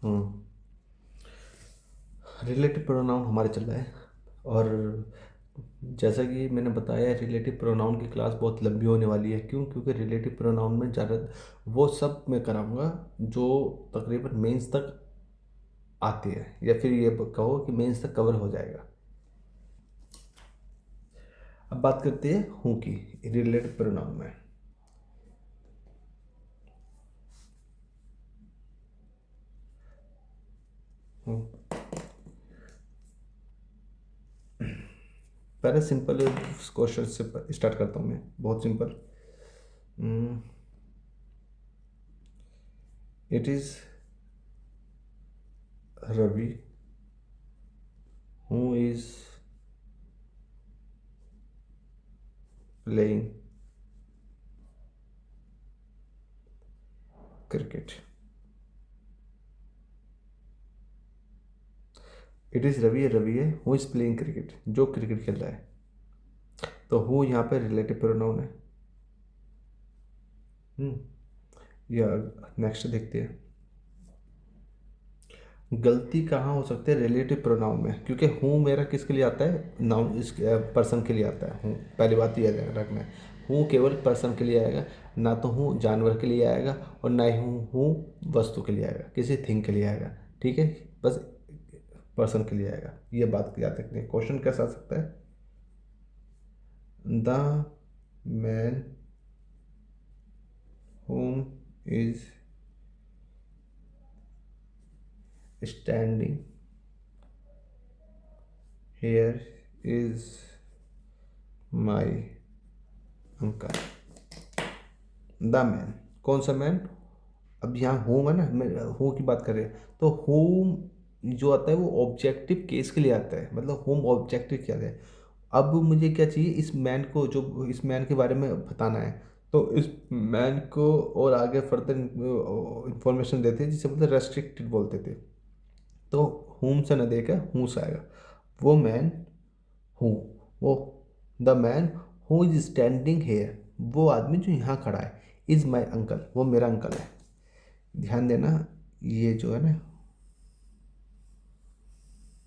हम्म। Relative pronoun हमारे चल रहा है। और जैसा कि मैंने बताया, रिलेटिव प्रोनाउन की क्लास बहुत लंबी होने वाली है। क्यों? क्योंकि रिलेटिव प्रोनाउन में ज़्यादा वो सब मैं कराऊंगा जो तकरीबन मेंस तक आती है, या फिर ये कहो कि मेंस तक कवर हो जाएगा। अब बात करते हैं हूँ की रिलेटिव प्रोनाउन में। हूँ पहले सिंपल क्वेश्चन से स्टार्ट करता हूँ मैं, बहुत simple. It is Ravi who is playing cricket. It is Ravi, Ravi है, हु इज़ प्लेइंग क्रिकेट, जो क्रिकेट खेल रहा है। तो हु यहाँ पे रिलेटिव प्रोनाउन है। या नेक्स्ट देखते हैं, गलती कहाँ हो सकती है रिलेटिव प्रोनाउन में, क्योंकि हूँ मेरा किसके लिए आता है? नाउन, इस पर्सन के लिए आता है हूँ। पहली बात यह रखना है, हूँ केवल पर्सन के लिए आएगा, ना तो हूँ जानवर के लिए आएगा और ना ही हूँ वस्तु के लिए आएगा, किसी थिंग के लिए आएगा। ठीक है, बस पर्सन के लिए आएगा। ये बात याद रखनी है। क्वेश्चन कैसा आ सकता है? The man whom is standing here is my uncle। The man, कौन सा मैन? अब यहाँ होम है ना, मैं हूँ की बात करें तो होम जो आता है वो ऑब्जेक्टिव केस के लिए आता है, मतलब होम ऑब्जेक्टिव क्या है। अब मुझे क्या चाहिए? इस मैन को, जो इस मैन के बारे में बताना है, तो इस मैन को और आगे फर्दर इंफॉर्मेशन देते हैं, जिसे मतलब रेस्ट्रिक्टेड बोलते थे। तो होम से न देकर हूँ से आएगा। वो मैन हूँ, वो the man who is standing hair, वो आदमी जो यहाँ खड़ा है, इज़ माई अंकल, वो मेरा अंकल है। ध्यान देना, ये जो है ना,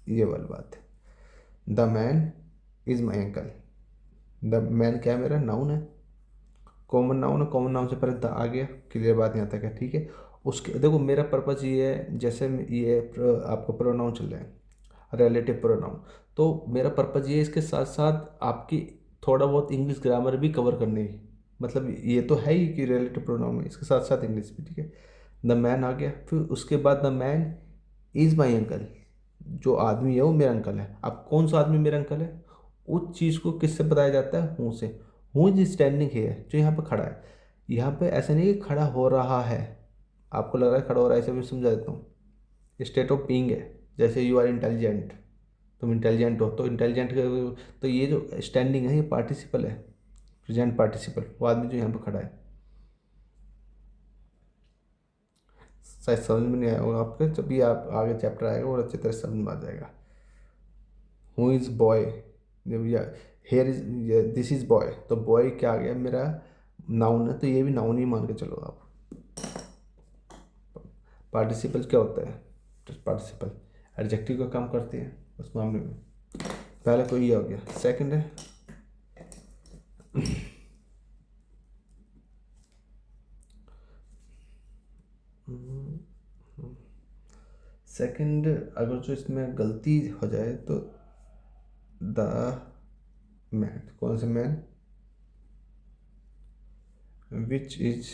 ये वाली बात है। The man is my uncle. The man क्या है? मेरा नाउन है, कॉमन नाउन है। कॉमन नाउन से पहले द आ गया, क्लियर बात यहाँ तक है। ठीक है, उसके देखो मेरा पर्पज़ ये है, जैसे ये आपको प्रोनाउन चल रहे हैं रिलेटिव प्रोनाउन, तो मेरा पर्पज़ ये है इसके साथ साथ आपकी थोड़ा बहुत इंग्लिश ग्रामर भी कवर करने की। मतलब ये तो है ही कि रिलेटिव प्रोनाउन में इसके साथ साथ इंग्लिश भी। ठीक है, द मैन आ गया, फिर उसके बाद the man is my uncle, जो आदमी है वो मेरा अंकल है। अब कौन सा आदमी मेरा अंकल है? उस चीज़ को किससे बताया जाता है? हूँ से। हूँ इज स्टैंडिंग है, जो यहाँ पे खड़ा है। यहाँ पे ऐसा नहीं कि खड़ा हो रहा है, आपको लग रहा है खड़ा हो रहा है, ऐसे भी समझा देता हूँ। स्टेट ऑफ बीइंग है, जैसे यू आर इंटेलिजेंट, तुम इंटेलिजेंट हो, तो इंटेलिजेंट, तो ये जो स्टैंडिंग है ये पार्टिसिपल है, प्रेजेंट पार्टिसिपल, वो आदमी जो यहाँ पे खड़ा है। शायद समझ में नहीं आया होगा आपके, जब भी आप आगे चैप्टर आएगा और अच्छी तरह समझ में आ जाएगा। हु इज़ बॉय, जब या here is, this is boy, तो बॉय क्या आ गया? मेरा नाउन है, तो ये भी नाउन ही मान के चलो आप। पार्टिसिपल क्या होता है? पार्टिसिपल एडजेक्टिव का काम करते हैं उस मामले में। पहला तो ये हो गया। सेकंड है सेकंड, अगर जो इसमें गलती हो जाए तो द मैन, कौन सा man? Which is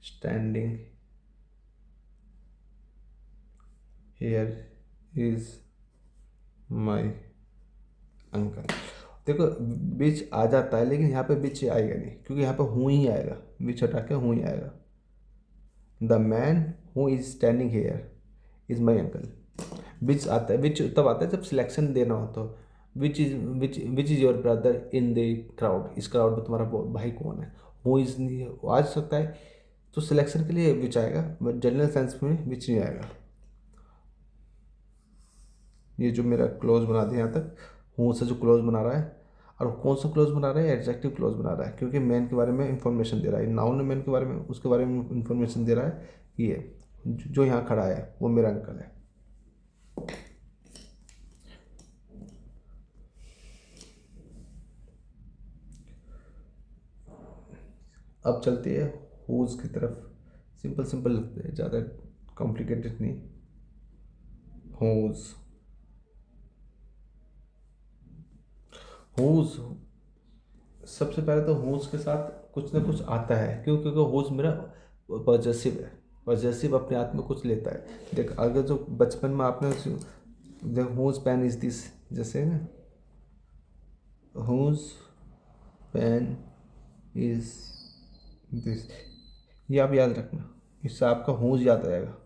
standing here is my uncle. देखो बीच आ जाता है, लेकिन यहाँ पे बीच आएगा नहीं, क्योंकि यहाँ पे हूँ ही आएगा, बीच हटा के हूँ ही आएगा। The man who is standing here is my uncle. Which आता है, विच तब आता है जब सिलेक्शन देना हो, तो which is your brother in the crowd, इस क्राउड में तुम्हारा भाई कौन है? हु इज आ सकता है, तो सिलेक्शन के लिए विच आएगा, बट जनरल सेंस में विच नहीं आएगा। ये जो मेरा क्लोज बना दिया यहाँ तक, हूँ से जो क्लोज बना रहा है। और कौन सा क्लोज बना रहा है, एडजेक्टिव क्लोज बना रहा है, क्योंकि मैन के बारे में इंफॉर्मेशन दे रहा है, नाउन ने मैन के बारे में, उसके बारे में इंफॉर्मेशन दे रहा है। ये जो यहाँ खड़ा है वो मेरा अंकल है। अब चलते हैं हुज की तरफ। सिंपल सिंपल लगते हैं, ज़्यादा कॉम्प्लिकेटेड नहीं। हुज, हुज, सबसे पहले तो हुज के साथ कुछ ना कुछ आता है, क्यों? क्योंकि हुज मेरा पॉजेसिव है। पॉजेसिव अपने आप में कुछ लेता है। देख, अगर जो बचपन में आपने देख, हुज पेन इज दिस, जैसे ना, हुज पेन इज दिस, ये आप याद रखना, इससे आपका हुज याद आएगा।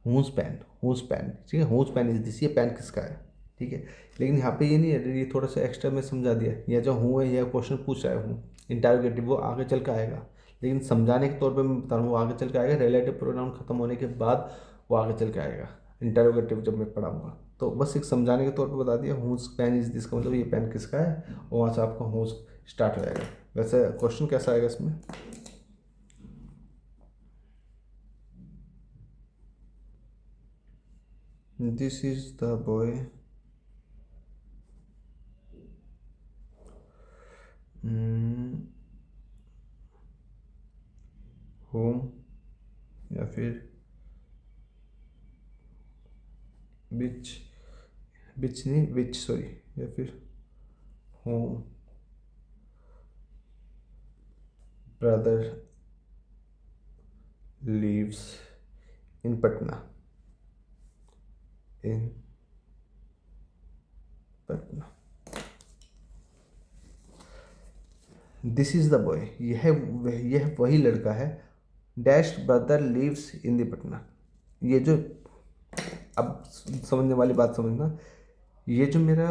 हुज पेन, हुज पेन, ठीक है, हुज पेन इज दिस, ये पेन किसका है, ठीक है। लेकिन यहाँ पे ये नहीं है, ये थोड़ा सा एक्स्ट्रा में समझा दिया। यह जो हूँ है, यह क्वेश्चन पूछ रहा हूँ इंटरोगेटिव, वो आगे चल के आएगा, लेकिन समझाने के तौर पे मैं बता रहा हूँ, वो आगे चल के आएगा। रिलेटिव प्रोनाउन खत्म होने के बाद वो आगे चल के आएगा इंटरोगेटिव, जब मैं पढ़ाऊँगा। तो बस एक समझाने के तौर पर बता दिया, हुज पेन इज दिस का मतलब ये पेन किसका है, और वहाँ से आपका हुज स्टार्ट हो जाएगा। वैसे क्वेश्चन कैसा आएगा इसमें? This is the boy whom, या फिर विच, विच नहीं, विच सॉरी, या फिर whom brother lives in Patna, in Patna. This is the boy, यह वही लड़का है। Dash brother lives in the Patna, ये जो, अब समझने वाली बात समझना, ये जो मेरा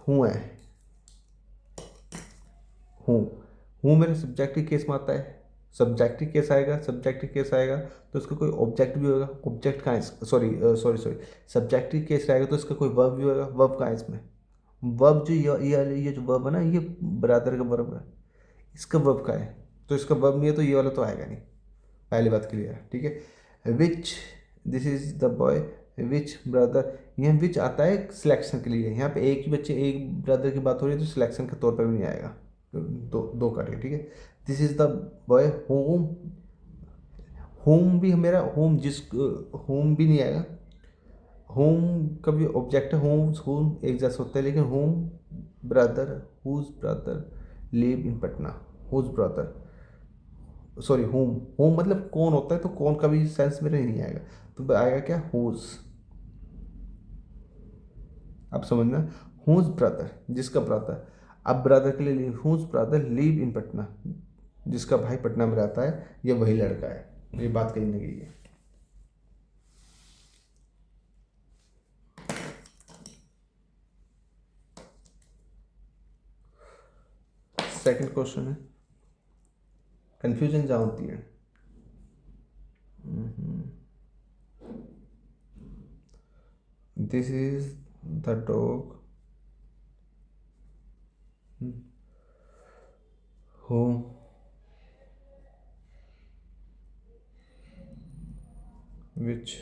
हूँ है, हूँ, हूँ मेरे सब्जेक्टिव केस में आता है। सब्जेक्टिव केस आएगा, सब्जेक्टिव केस आएगा तो इसका कोई ऑब्जेक्ट भी होगा। ऑब्जेक्ट कहाँ है? Sorry sorry sorry, subjective case आएगा तो इसका कोई वर्ब भी होगा। वर्ब कहाँ है इसमें? वर्ब जो ये जो वर्ब है ना, ये ब्रदर का वर्ब है। इसका वर्ब का है, तो इसका वर्ब नहीं है तो ये वाला तो आएगा नहीं। पहली बात क्लियर है, ठीक है। Which, this is the boy which brother, यहाँ विच आता है सिलेक्शन के लिए। यहाँ पे एक ही बच्चे, एक ब्रदर की बात हो रही है, तो सिलेक्शन के तौर पर भी नहीं आएगा। दो दो करके, ठीक है। This is the boy home, home भी मेरा, होम जिस, होम भी नहीं आएगा। होम का भी ऑब्जेक्ट है, होम होम एक जैसा होता है, लेकिन whom brother, whose brother live in Patna, whose brother, sorry whom, whom मतलब कौन होता है, तो कौन का भी सेंस मेरे नहीं आएगा, तो आएगा क्या, हुज। अब समझना, हुज ब्रदर, जिसका ब्रदर, अब ब्रदर के लिए whose brother live in Patna, जिसका भाई पटना में रहता है, ये वही लड़का है। ये बात कहीं ना गई है। सेकंड क्वेश्चन है, कंफ्यूजन जहाँ होती है। This is the dog who which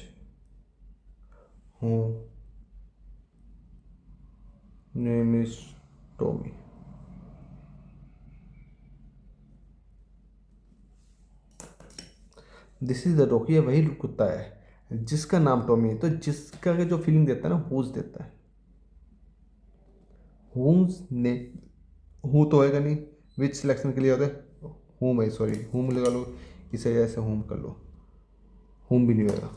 who name is Tommy. This is the dog, ये वही कुत्ता है जिसका नाम टॉमी है। तो जिसका जो फीलिंग देता है ना, हुज देता है। हुज ने, हूँ तो होएगा नहीं, विच सिलेक्शन के लिए होता है हूम है, सॉरी हूम लगा लो, इसे ऐसे हूम कर लो, हूम भी नहीं होगा,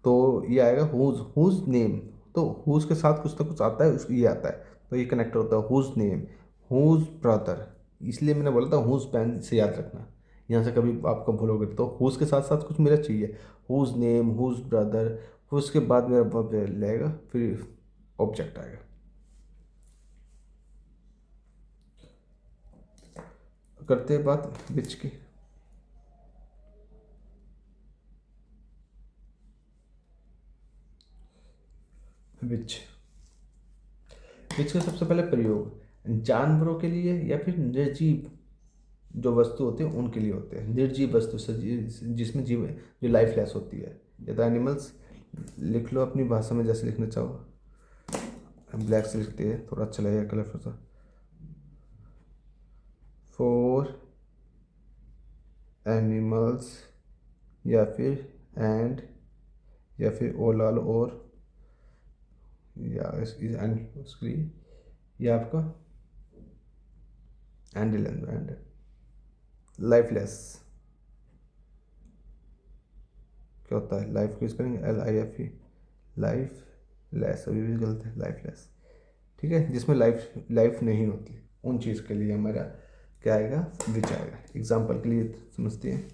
तो ये आएगा हुज, हुज नेम। तो हुज के साथ कुछ ना कुछ आता है, ये आता है, तो ये कनेक्टर होता है हुज नेम, हुज ब्रदर। इसलिए मैंने बोला था हुज पेन से याद रखना, यहाँ से कभी आपका भूलोगे तो हुज के साथ साथ कुछ मेरा चाहिए, हुज नेम, हुज ब्रदर, उसके बाद मेरा वर्ब लगेगा, फिर ऑब्जेक्ट आएगा। करते हैं बात विच की। विच, विच का सबसे पहले प्रयोग जानवरों के लिए या फिर निर्जीव जो वस्तु होती है उनके लिए होते हैं। निर्जीव वस्तु जिसमें जीव जो लाइफलेस होती है, या तो एनिमल्स। लिख लो अपनी भाषा में जैसे लिखना चाहो। ब्लैक से लिखते हैं, थोड़ा अच्छा लगेगा कलरफुल सा। फॉर एनिमल्स या फिर एंड या फिर ओलाल और या उसके लिए ये आपका एंड लाइफलेस क्या होता है? लाइफ को करेंगे LIFE, लाइफ लेस, अभी भी गलत है, लाइफलेस। ठीक है, जिसमें लाइफ नहीं होती उन चीज़ के लिए हमारा क्या आएगा? विच आएगा। एग्जाम्पल के लिए समझते हैं।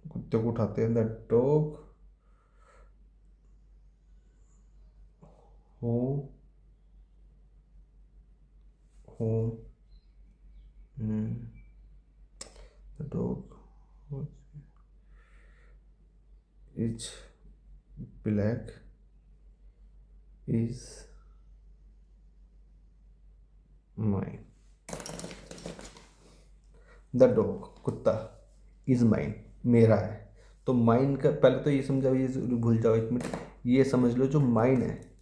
कुत्ते को उठाते हैं, the dog who whom the dog is black is mine। The dog कुत्ता इज माइन मेरा है। तो माइन का पहले तो ये समझाओ, ये भूल जाओ एक मिनट, ये समझ लो जो माइन है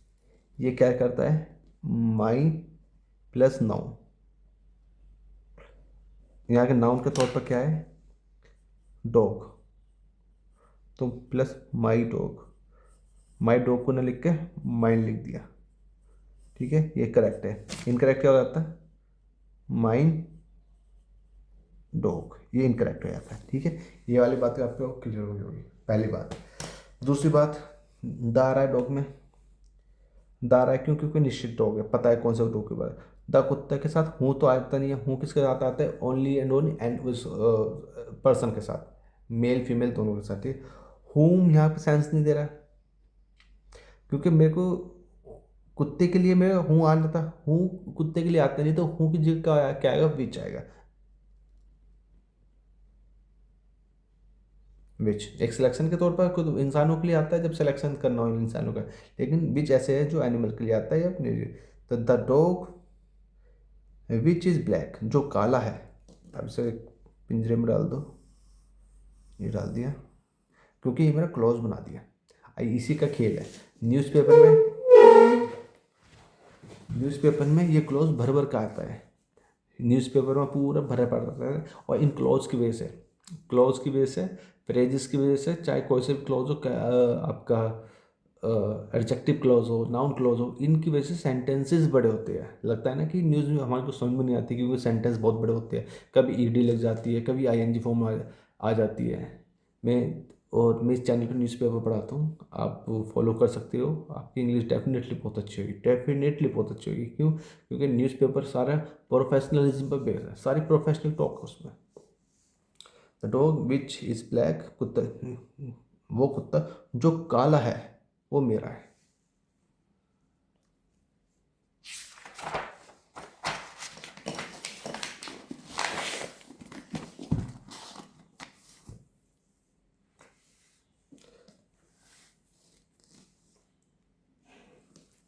ये क्या करता है? Mine plus noun. यहाँ के नाउन के तौर पर क्या है? डॉग। तो प्लस माई डॉग को ना लिख के माइन लिख दिया। ठीक है, ये करेक्ट है। इनकरेक्ट क्या हो जाता है? माइन डॉग, ये इनकरेक्ट हो जाता है। ठीक है, ये वाली बात आपको क्लियर हो गई होगी, पहली बात। दूसरी बात, द आ रहा है डॉग में, द आ रहा है क्यों? क्योंकि निश्चित डॉग है, पता है कौन सा डॉग के बारे में। द कुत्ते के साथ हूँ तो आता नहीं है, हूँ किसके साथ आता है? ओनली एंड ओनली एंड उस पर्सन के साथ, मेल फीमेल दोनों के साथ। ठीक, हूम यहाँ पे सेंस नहीं दे रहा है, क्योंकि मेरे को कुत्ते के लिए मैं हूँ आ जाता, हूँ कुत्ते के लिए आता नहीं, तो हूँ की जगह क्या आएगा? विच आएगा। विच एक सिलेक्शन के तौर पर खुद इंसानों के लिए आता है जब सिलेक्शन करना हो इंसानों का, लेकिन विच ऐसे है जो एनिमल के लिए आता है या अपने लिए। तो the dog which is black, जो काला है। अब इसे पिंजरे में डाल दो, ये डाल दिया, क्योंकि ये मेरा क्लॉज बना दिया। इसी का खेल है। न्यूज़पेपर में ये क्लॉज भर भर का आता है। न्यूज़पेपर में पूरा भरा पड़ता है, और इन क्लॉज की वजह से फ्रेजेस की वजह से, चाहे कोई से भी क्लॉज हो, आपका एडजेक्टिव क्लॉज हो, नाउन क्लॉज हो, इनकी वजह से सेंटेंसेस बड़े होते हैं। लगता है ना कि न्यूज़ में हमारे को समझ में नहीं आती, क्योंकि सेंटेंस बहुत बड़े होते हैं। कभी ईडी लग जाती है, कभी ING फॉर्म आ जाती है। मैं इस चैनल पर न्यूज़पेपर पढ़ाता हूँ, आप फॉलो कर सकते हो। आपकी इंग्लिश डेफिनेटली बहुत अच्छी होगी, डेफिनेटली बहुत अच्छी होगी। क्यों? क्योंकि न्यूज़पेपर सारा प्रोफेशनलिज्म पर बेस्ड है, सारी प्रोफेशनल टॉक है उसमें। The dog which is black, कुत्ता, वो कुत्ता जो काला है वो मेरा है।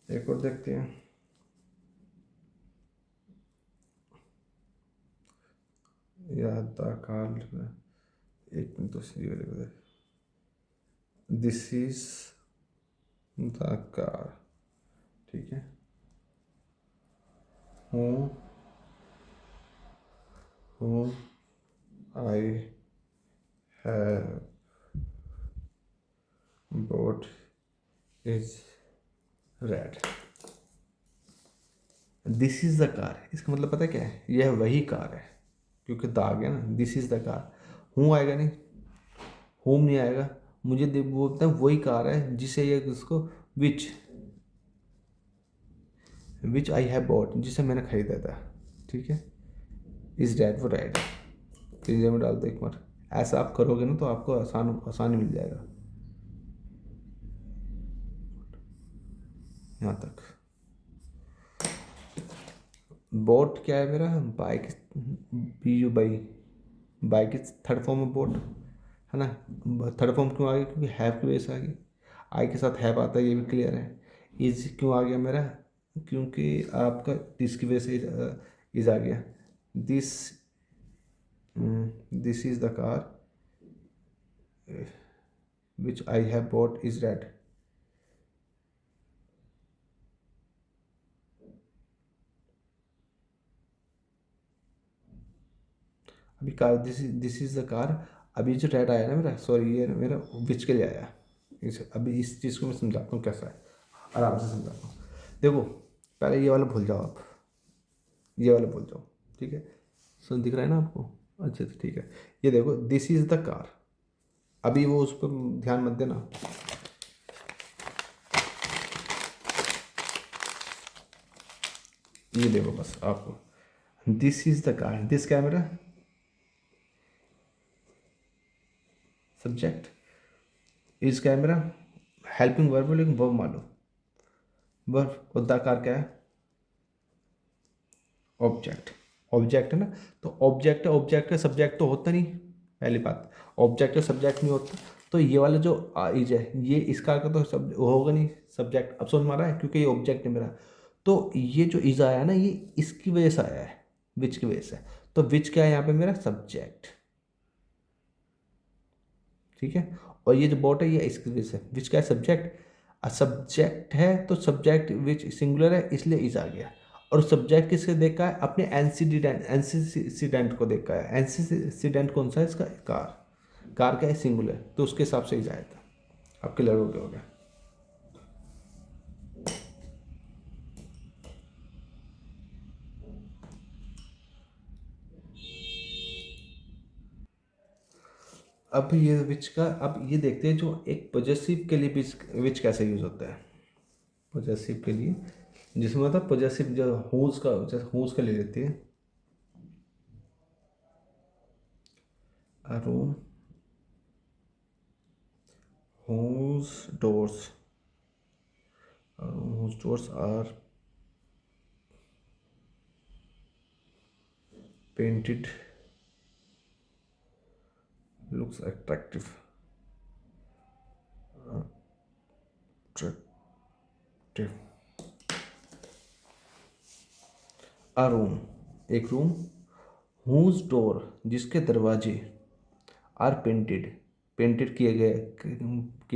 एक और देखते हैं। याद काल, एक मिनट, दूसरी दिस इज द कार। ठीक है, हूँ I have bought is red. This is the car, इसका मतलब पता है क्या है? यह वही कार है, क्योंकि द आ गया ना, दिस इज द कार। हूँ आएगा नहीं, होम नहीं आएगा, मुझे बोलता है वही कार है जिसे ये उसको विच आई हैव बॉट, जिसे मैंने खरीदा था। ठीक है, इज रेड, वो रेड है। फ्रीजर में डाल दो एक बार। ऐसा आप करोगे ना तो आपको आसानी मिल जाएगा। यहाँ तक बोट क्या है मेरा? Bike, BU by, bike is third form of boat, है ना। थर्ड फॉर्म क्यों आ गई? क्योंकि हैव की वजह से आ गई। आई के साथ हैव आता है, ये भी क्लियर है। इज क्यों आ गया मेरा, क्योंकि आपका दिस की वजह से इज आ गया। This this is the car which I have bought is red. अभी car this is the car, अभी जो रेड आया ना मेरा, सॉरी ये मेरा विच के लिए आया। अभी इस चीज़ को मैं समझाता हूँ कैसा है, आराम से समझाता हूँ। देखो पहले ये वाला भूल जाओ आप, ये वाला भूल जाओ, ठीक है। सुन दिख रहा है ना आपको, अच्छा तो ठीक है। ये देखो दिस इज द कार, अभी वो उस पर ध्यान मत देना। ये देखो बस आपको, this is the car, this क्या है मेरा सब्जेक्ट, इज क्या है मेरा हेल्पिंग वर्ब, लेकिन वर्ब मान लो वर्ब, और द कार क्या है ऑब्जेक्ट। ऑब्जेक्ट है ना, तो ऑब्जेक्ट है, ऑब्जेक्ट का सब्जेक्ट तो होता नहीं, पहली बात ऑब्जेक्ट का सब्जेक्ट नहीं होता। तो ये वाला जो इज है ये इसका का तो सब वो होगा नहीं सब्जेक्ट, अब समझ में आ रहा है, क्योंकि ये ऑब्जेक्ट है मेरा। तो ये जो इज आया ना ये इसकी वजह से आया है, विच की वजह से। तो विच क्या है यहाँ पे मेरा सब्जेक्ट, ठीक है। और ये जो बॉट है ये इसकी वजह से, विच क्या है सब्जेक्ट, सब्जेक्ट है तो सब्जेक्ट विच सिंगुलर है इसलिए इज आ गया। और सब्जेक्ट किसके देखा है, अपने एंसीडेंट को देखा है। एंसीडेंट कौन सा है इसका, कार, कार क्या है सिंगुलर, तो उसके हिसाब से इज आया था। अब क्लियर हो गया। अब ये विच का, अब ये देखते हैं जो एक पॉजेसिव के लिए विच कैसे यूज होता है। पॉजेसिव के लिए जिसमें मतलब पॉजेसिव जो हुज का, जैसे हुज का ले लेते हैं, a room whose doors whose doors are painted looks attractive, attractive। a room एक रूम, whose door जिसके दरवाजे आर पेंटेड पेंटेड किए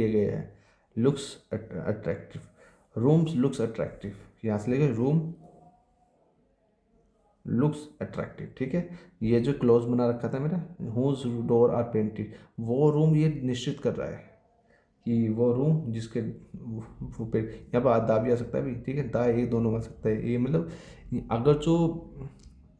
गए हैं, looks attractive. Rooms looks attractive, यहाँ से लेकर रूम लुक्स अट्रैक्टिव, ठीक है। ये जो क्लोज बना रखा था मेरा, हुज डोर आर पेंटेड, वो रूम ये निश्चित कर रहा है कि वो रूम जिसके वो पे, यहाँ पर दा भी आ सकता है भी, ठीक है, दा ये दोनों आ सकता है। ये मतलब अगर जो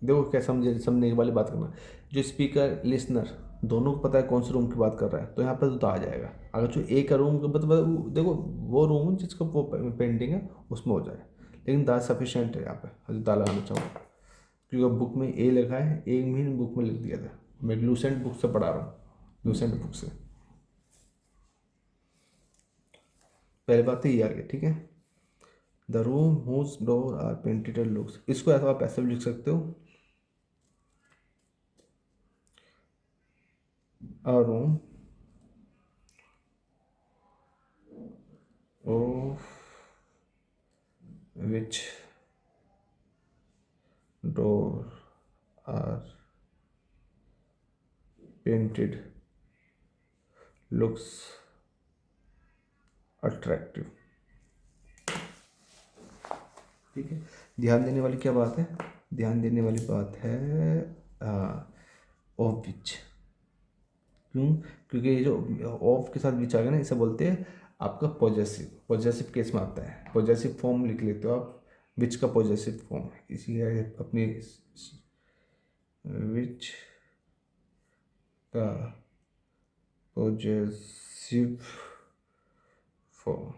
देखो क्या समझने वाली बात करना, जो स्पीकर लिसनर दोनों को पता है कौन से रूम की बात कर रहा है, तो यहाँ पर तो दा आ जाएगा। अगर जो एक रूम का मतलब देखो वो रूम जिसका वो पेंटिंग है उसमें हो जाए, लेकिन दा सफिशेंट है यहाँ पे, दा लगाना चाहूँगा, क्योंकि बुक में ए लिखा है, ए भी बुक में लिख दिया था। मैं लूसेंट बुक से पढ़ा रहा हूँ, लूसेंट बुक से। पहले बात तो ये आ गया, ठीक है। The room whose door are painted looks, इसको ऐसा आप ऐसे भी लिख सकते हो, a room of which door are painted looks attractive, ठीक है। ध्यान देने वाली क्या बात है, ध्यान देने वाली बात है ऑफ विच। क्यों, क्योंकि ये जो ऑफ के साथ विच आ गया ना, इसे बोलते हैं आपका पॉजेसिव, पॉजेसिव केस में आता है। पॉजेसिव फॉर्म लिख लेते हो आप, विच का पॉजेसिव फॉर्म इसी है अपनी, विच का पॉजेसिव फॉर्म,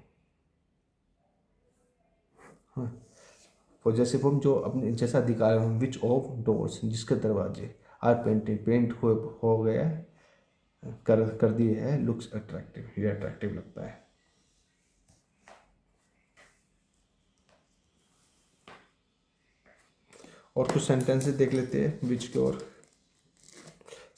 हाँ पॉजेसिव फॉर्म जो अपने जैसा अधिकार है, विच ऑफ डोर्स जिसके दरवाजे आर पेंटेड पेंट हो गया है, कर दिए है, लुक्स अट्रैक्टिव, ये अट्रैक्टिव लगता है। और कुछ सेंटेंसेस देख लेते हैं विच के, और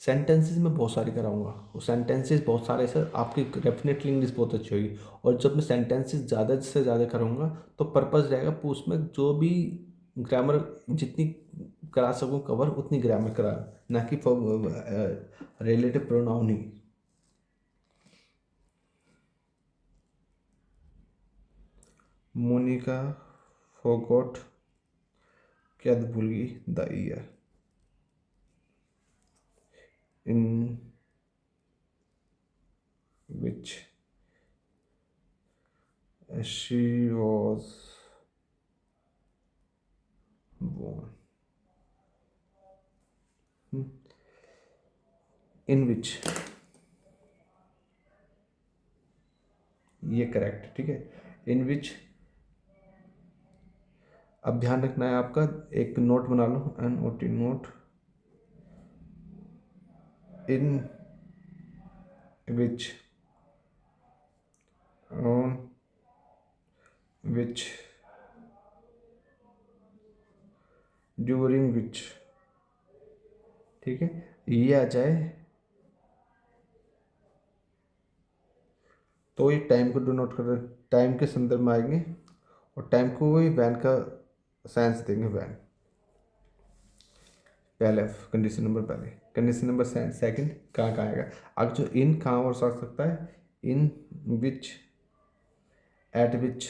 सेंटेंसेस में बहुत सारे कराऊंगा, वो सेंटेंसेस बहुत सारे सर, आपकी डेफिनेटली इंग्लिश बहुत अच्छी होगी। और जब मैं सेंटेंसेस ज़्यादा से ज़्यादा करूँगा तो पर्पस रहेगा उसमें जो भी ग्रामर जितनी करा सकूँ कवर उतनी ग्रामर करा, ना कि रिलेटिव प्रोनाउन ही। मोनिका फॉरगॉट, क्या भूल गई, the year in which she was born, in which, ये करेक्ट, ठीक है। इन विच, अब ध्यान रखना है आपका, एक नोट बना लो, NOT note, in which, on which, during which, ठीक है। ये आ जाए तो ये टाइम को डिनोट कर, टाइम के संदर्भ में आएंगे और टाइम को वही वैन का साइंस देंगे, वैन पहले, कंडीशन नंबर पहले, कंडीशन नंबर सेकंड कहाँ कहाँ आएगा। अब जो इन कहाँ और आ सकता है, इन विच, एट विच,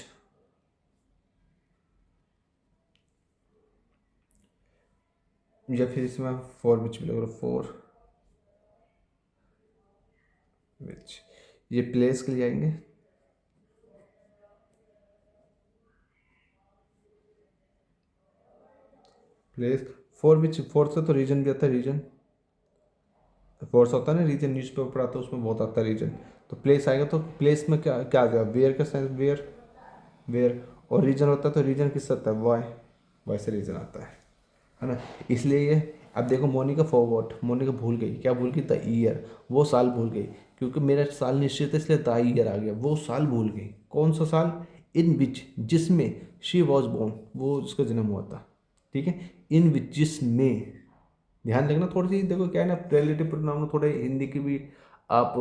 या फिर इसमें फॉर विच भी लगा, फॉर विच, ये प्लेस के लिए आएंगे, प्लेस, फॉर विच, फॉर से तो रीजन भी आता है, रीजन फोर्स होता है ना, रीजन न्यूज़पेपर पढ़ाता है उसमें बहुत आता है रीजन। तो प्लेस आएगा तो प्लेस में क्या क्या आ जाएगा, वेयर का सेंस, वेयर, वेयर। और रीजन होता है तो रीजन किस आता है, वाई, वाई से रीजन आता है ना। इसलिए ये, अब देखो मोनिका फॉरगॉट, मोनिका भूल गई, क्या भूल गई, द ईयर, वो साल भूल गई, क्योंकि मेरा साल निश्चित है इसलिए द ईयर आ गया, वो साल भूल गई, कौन सा साल, इन विच, जिसमें, शी वॉज बोर्न, वो उसका जन्म हुआ था, ठीक है। इन विच, जिसमें, ध्यान रखना थोड़ी सी, देखो क्या है ना, रिलेटिव प्रोनाउन थोड़े हिंदी की भी आप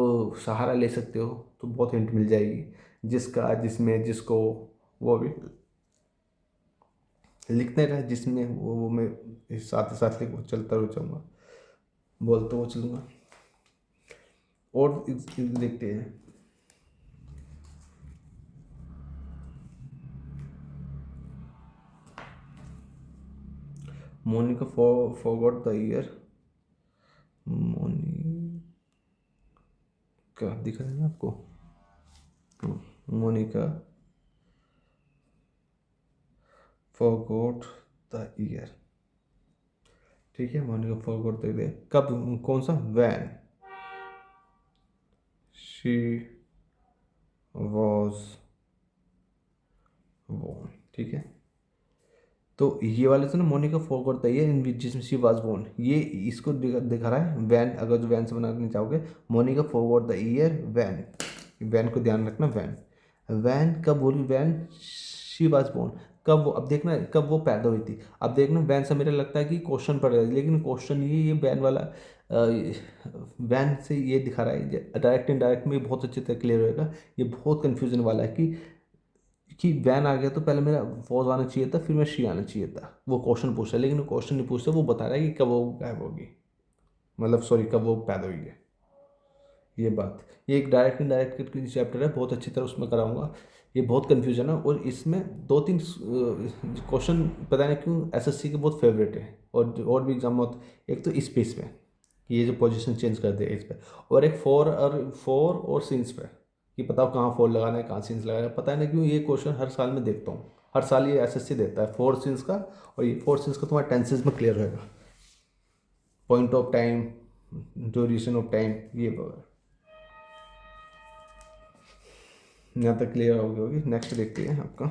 सहारा ले सकते हो तो बहुत हिंट मिल जाएगी। जिसका, जिसमें, जिसको, वो भी लिखते रहे, जिसमें वो मैं साथ साथ लिख चलता रह जाऊँगा, बोलते हुए चलूँगा। और देखते हैं, Monica forgot the year, Monica दिखा देना आपको, मोनिका फॉरगॉट द ईयर, ठीक है। मोनिका फॉरगॉट द ईयर कब, कौन सा, वैन शी वॉज बोर्न, ठीक है। तो ये वाले तो ना, Monica forgot the year in which जिसमें शी वाज बोर्न, ये इसको दिखा रहा है वैन, अगर जो वैन से बनाना चाहोगे, Monica forgot the year when, when को ध्यान रखना, वैन, वैन कब बोली, वैन शी वाज बोर्न, कब वो, अब देखना कब वो पैदा हुई थी। अब देखना वैन से मेरा लगता है कि क्वेश्चन पड़ रहा है, लेकिन क्वेश्चन ये वैन वाला वैन से ये दिखा रहा है, डायरेक्ट इनडायरेक्ट में बहुत अच्छे तरह क्लियर होएगा। ये बहुत कन्फ्यूजन वाला है कि वैन आ गया तो पहले मेरा वॉज आना चाहिए था, फिर मैं शी आना चाहिए था, वो क्वेश्चन पूछ रहा है, लेकिन वो क्वेश्चन नहीं पूछ रहा, वो बता रहा है कि कब वो गायब होगी, मतलब सॉरी कब वो पैदा हुई है। ये बात, ये एक डायरेक्ट इनडायरेक्ट चैप्टर है, बहुत अच्छी तरह उसमें कराऊंगा। ये बहुत कन्फ्यूजन है और इसमें दो तीन क्वेश्चन पता नहीं क्यों एसएससी के बहुत फेवरेट है, और भी एग्जाम होते, एक तो स्पेस पे कि ये जो पोजीशन चेंज कर दे इस पे, और एक फोर और सीन्स पे कि बताओ कहाँ फोर लगाना है, कहाँ सीन्स लगाना है, पता नहीं क्यों ये क्वेश्चन हर साल में देखता हूँ, हर साल ये एसएससी देता है फोर सीन्स का। और ये फोर सीन्स का तुम्हारा टेंसेज में क्लियर रहेगा, point of time, duration of time, ये वगैरह। यहाँ तक क्लियर हो गई होगी। नेक्स्ट देखते हैं आपका,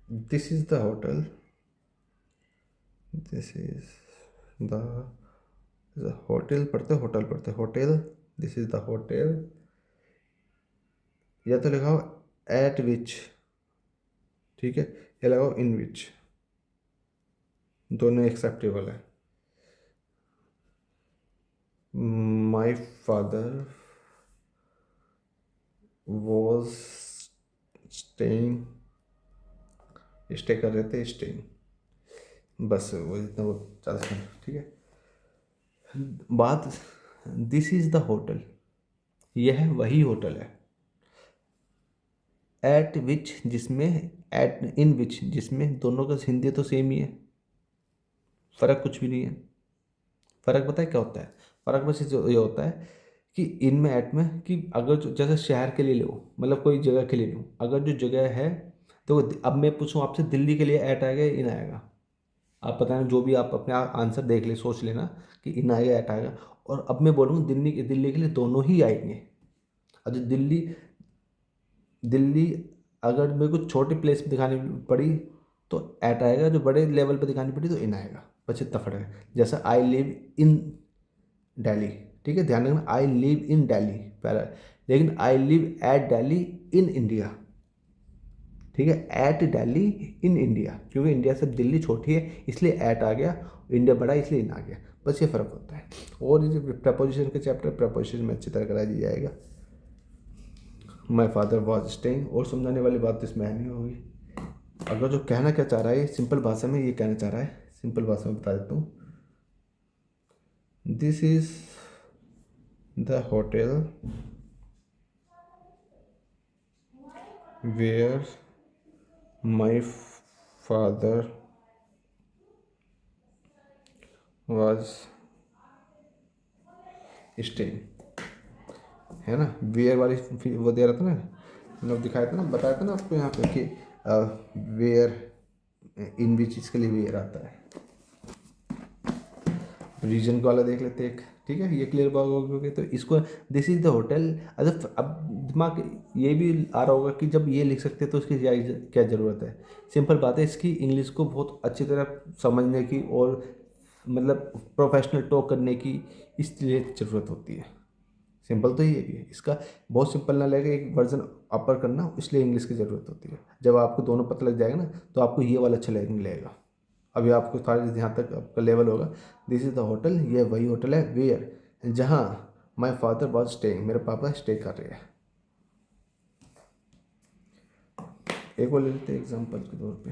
this is the hotel, this is the hotel, पढ़ते hotel, this is the hotel, या तो लिखाओ एट विच, ठीक है, ये लगाओ इन विच, दोनों एक्सेप्टेबल है। माई फादर वॉज स्टेइंग, स्टे कर रहे थे, स्टेइंग, बस वो इतना, वो ज़्यादा, ठीक है। बात, दिस इज द होटल, यह वही होटल है। एट विच जिसमें, एट इन विच जिसमें, दोनों का हिंदी तो सेम ही है, फ़र्क कुछ भी नहीं है। फ़र्क पता है क्या होता है? फ़र्क बस ये होता है कि इन में, एट में, कि अगर जैसे शहर के लिए लो, मतलब कोई जगह के लिए लो, अगर जो जगह है, तो अब मैं पूछूं आपसे, दिल्ली के लिए एट आएगा या इन आएगा? आप पता नहीं, जो भी आप अपने आंसर देख ले, सोच लेना कि इन आएगा एट आएगा। और अब मैं बोलूँगा दिल्ली, दिल्ली के लिए दोनों ही आएंगे। अब जो दिल्ली, दिल्ली अगर मेरे को छोटी प्लेस पे दिखानी पड़ी तो एट आएगा, जो बड़े लेवल पे दिखानी पड़ी तो इन आएगा, बस इतना फर्क है। जैसा आई लिव इन दिल्ली, ठीक है, ध्यान रखना, आई लिव इन दिल्ली पहला, लेकिन I live at Delhi in India, ठीक है, एट दिल्ली इन इंडिया, क्योंकि इंडिया से दिल्ली छोटी है इसलिए एट आ गया, इंडिया बड़ा है इसलिए इन आ गया, बस ये फ़र्क होता है। और ये जो प्रपोजिशन के चैप्टर, प्रपोजिशन में अच्छी तरह करा दिया जाएगा। माई फादर वॉज स्टेइंग, और समझाने वाली बात तो इसमें नहीं होगी। अगर जो कहना क्या चाह रहा है, सिंपल भाषा में ये कहना चाह रहा है, सिंपल भाषा में बता देता हूँ, this is the hotel where my father was staying, है ना, वेयर वाली वो दे रहा था ना, मतलब दिखाया था ना, बताया था ना आपको यहाँ पे कि वेयर, इन भी चीज़ के लिए वेयर आता है। रीजन वाला देख लेते हैं एक, ठीक है, ये क्लियर होगा तो इसको, दिस इज द होटल। अच्छा, अब दिमाग ये भी आ रहा होगा कि जब ये लिख सकते हैं तो उसकी क्या ज़रूरत है? सिंपल बात है, इसकी इंग्लिश को बहुत अच्छी तरह समझने की और मतलब प्रोफेशनल टॉक करने की इसलिए ज़रूरत होती है। सिंपल तो ये भी है इसका, बहुत सिंपल ना लगे एक वर्जन अपर करना, इसलिए इंग्लिश की ज़रूरत होती है। जब आपको दोनों पता लग जाएगा ना तो आपको ये वाला अच्छा लगेगा। अभी आपको सारे यहाँ तक आपका लेवल होगा। दिस इज़ द होटल, ये वही होटल है, वेयर जहाँ माई फादर वॉज स्टेइंग, मेरे पापा स्टे कर रहे हैं। एक और ले लेते हैं एग्जाम्पल के तौर पे,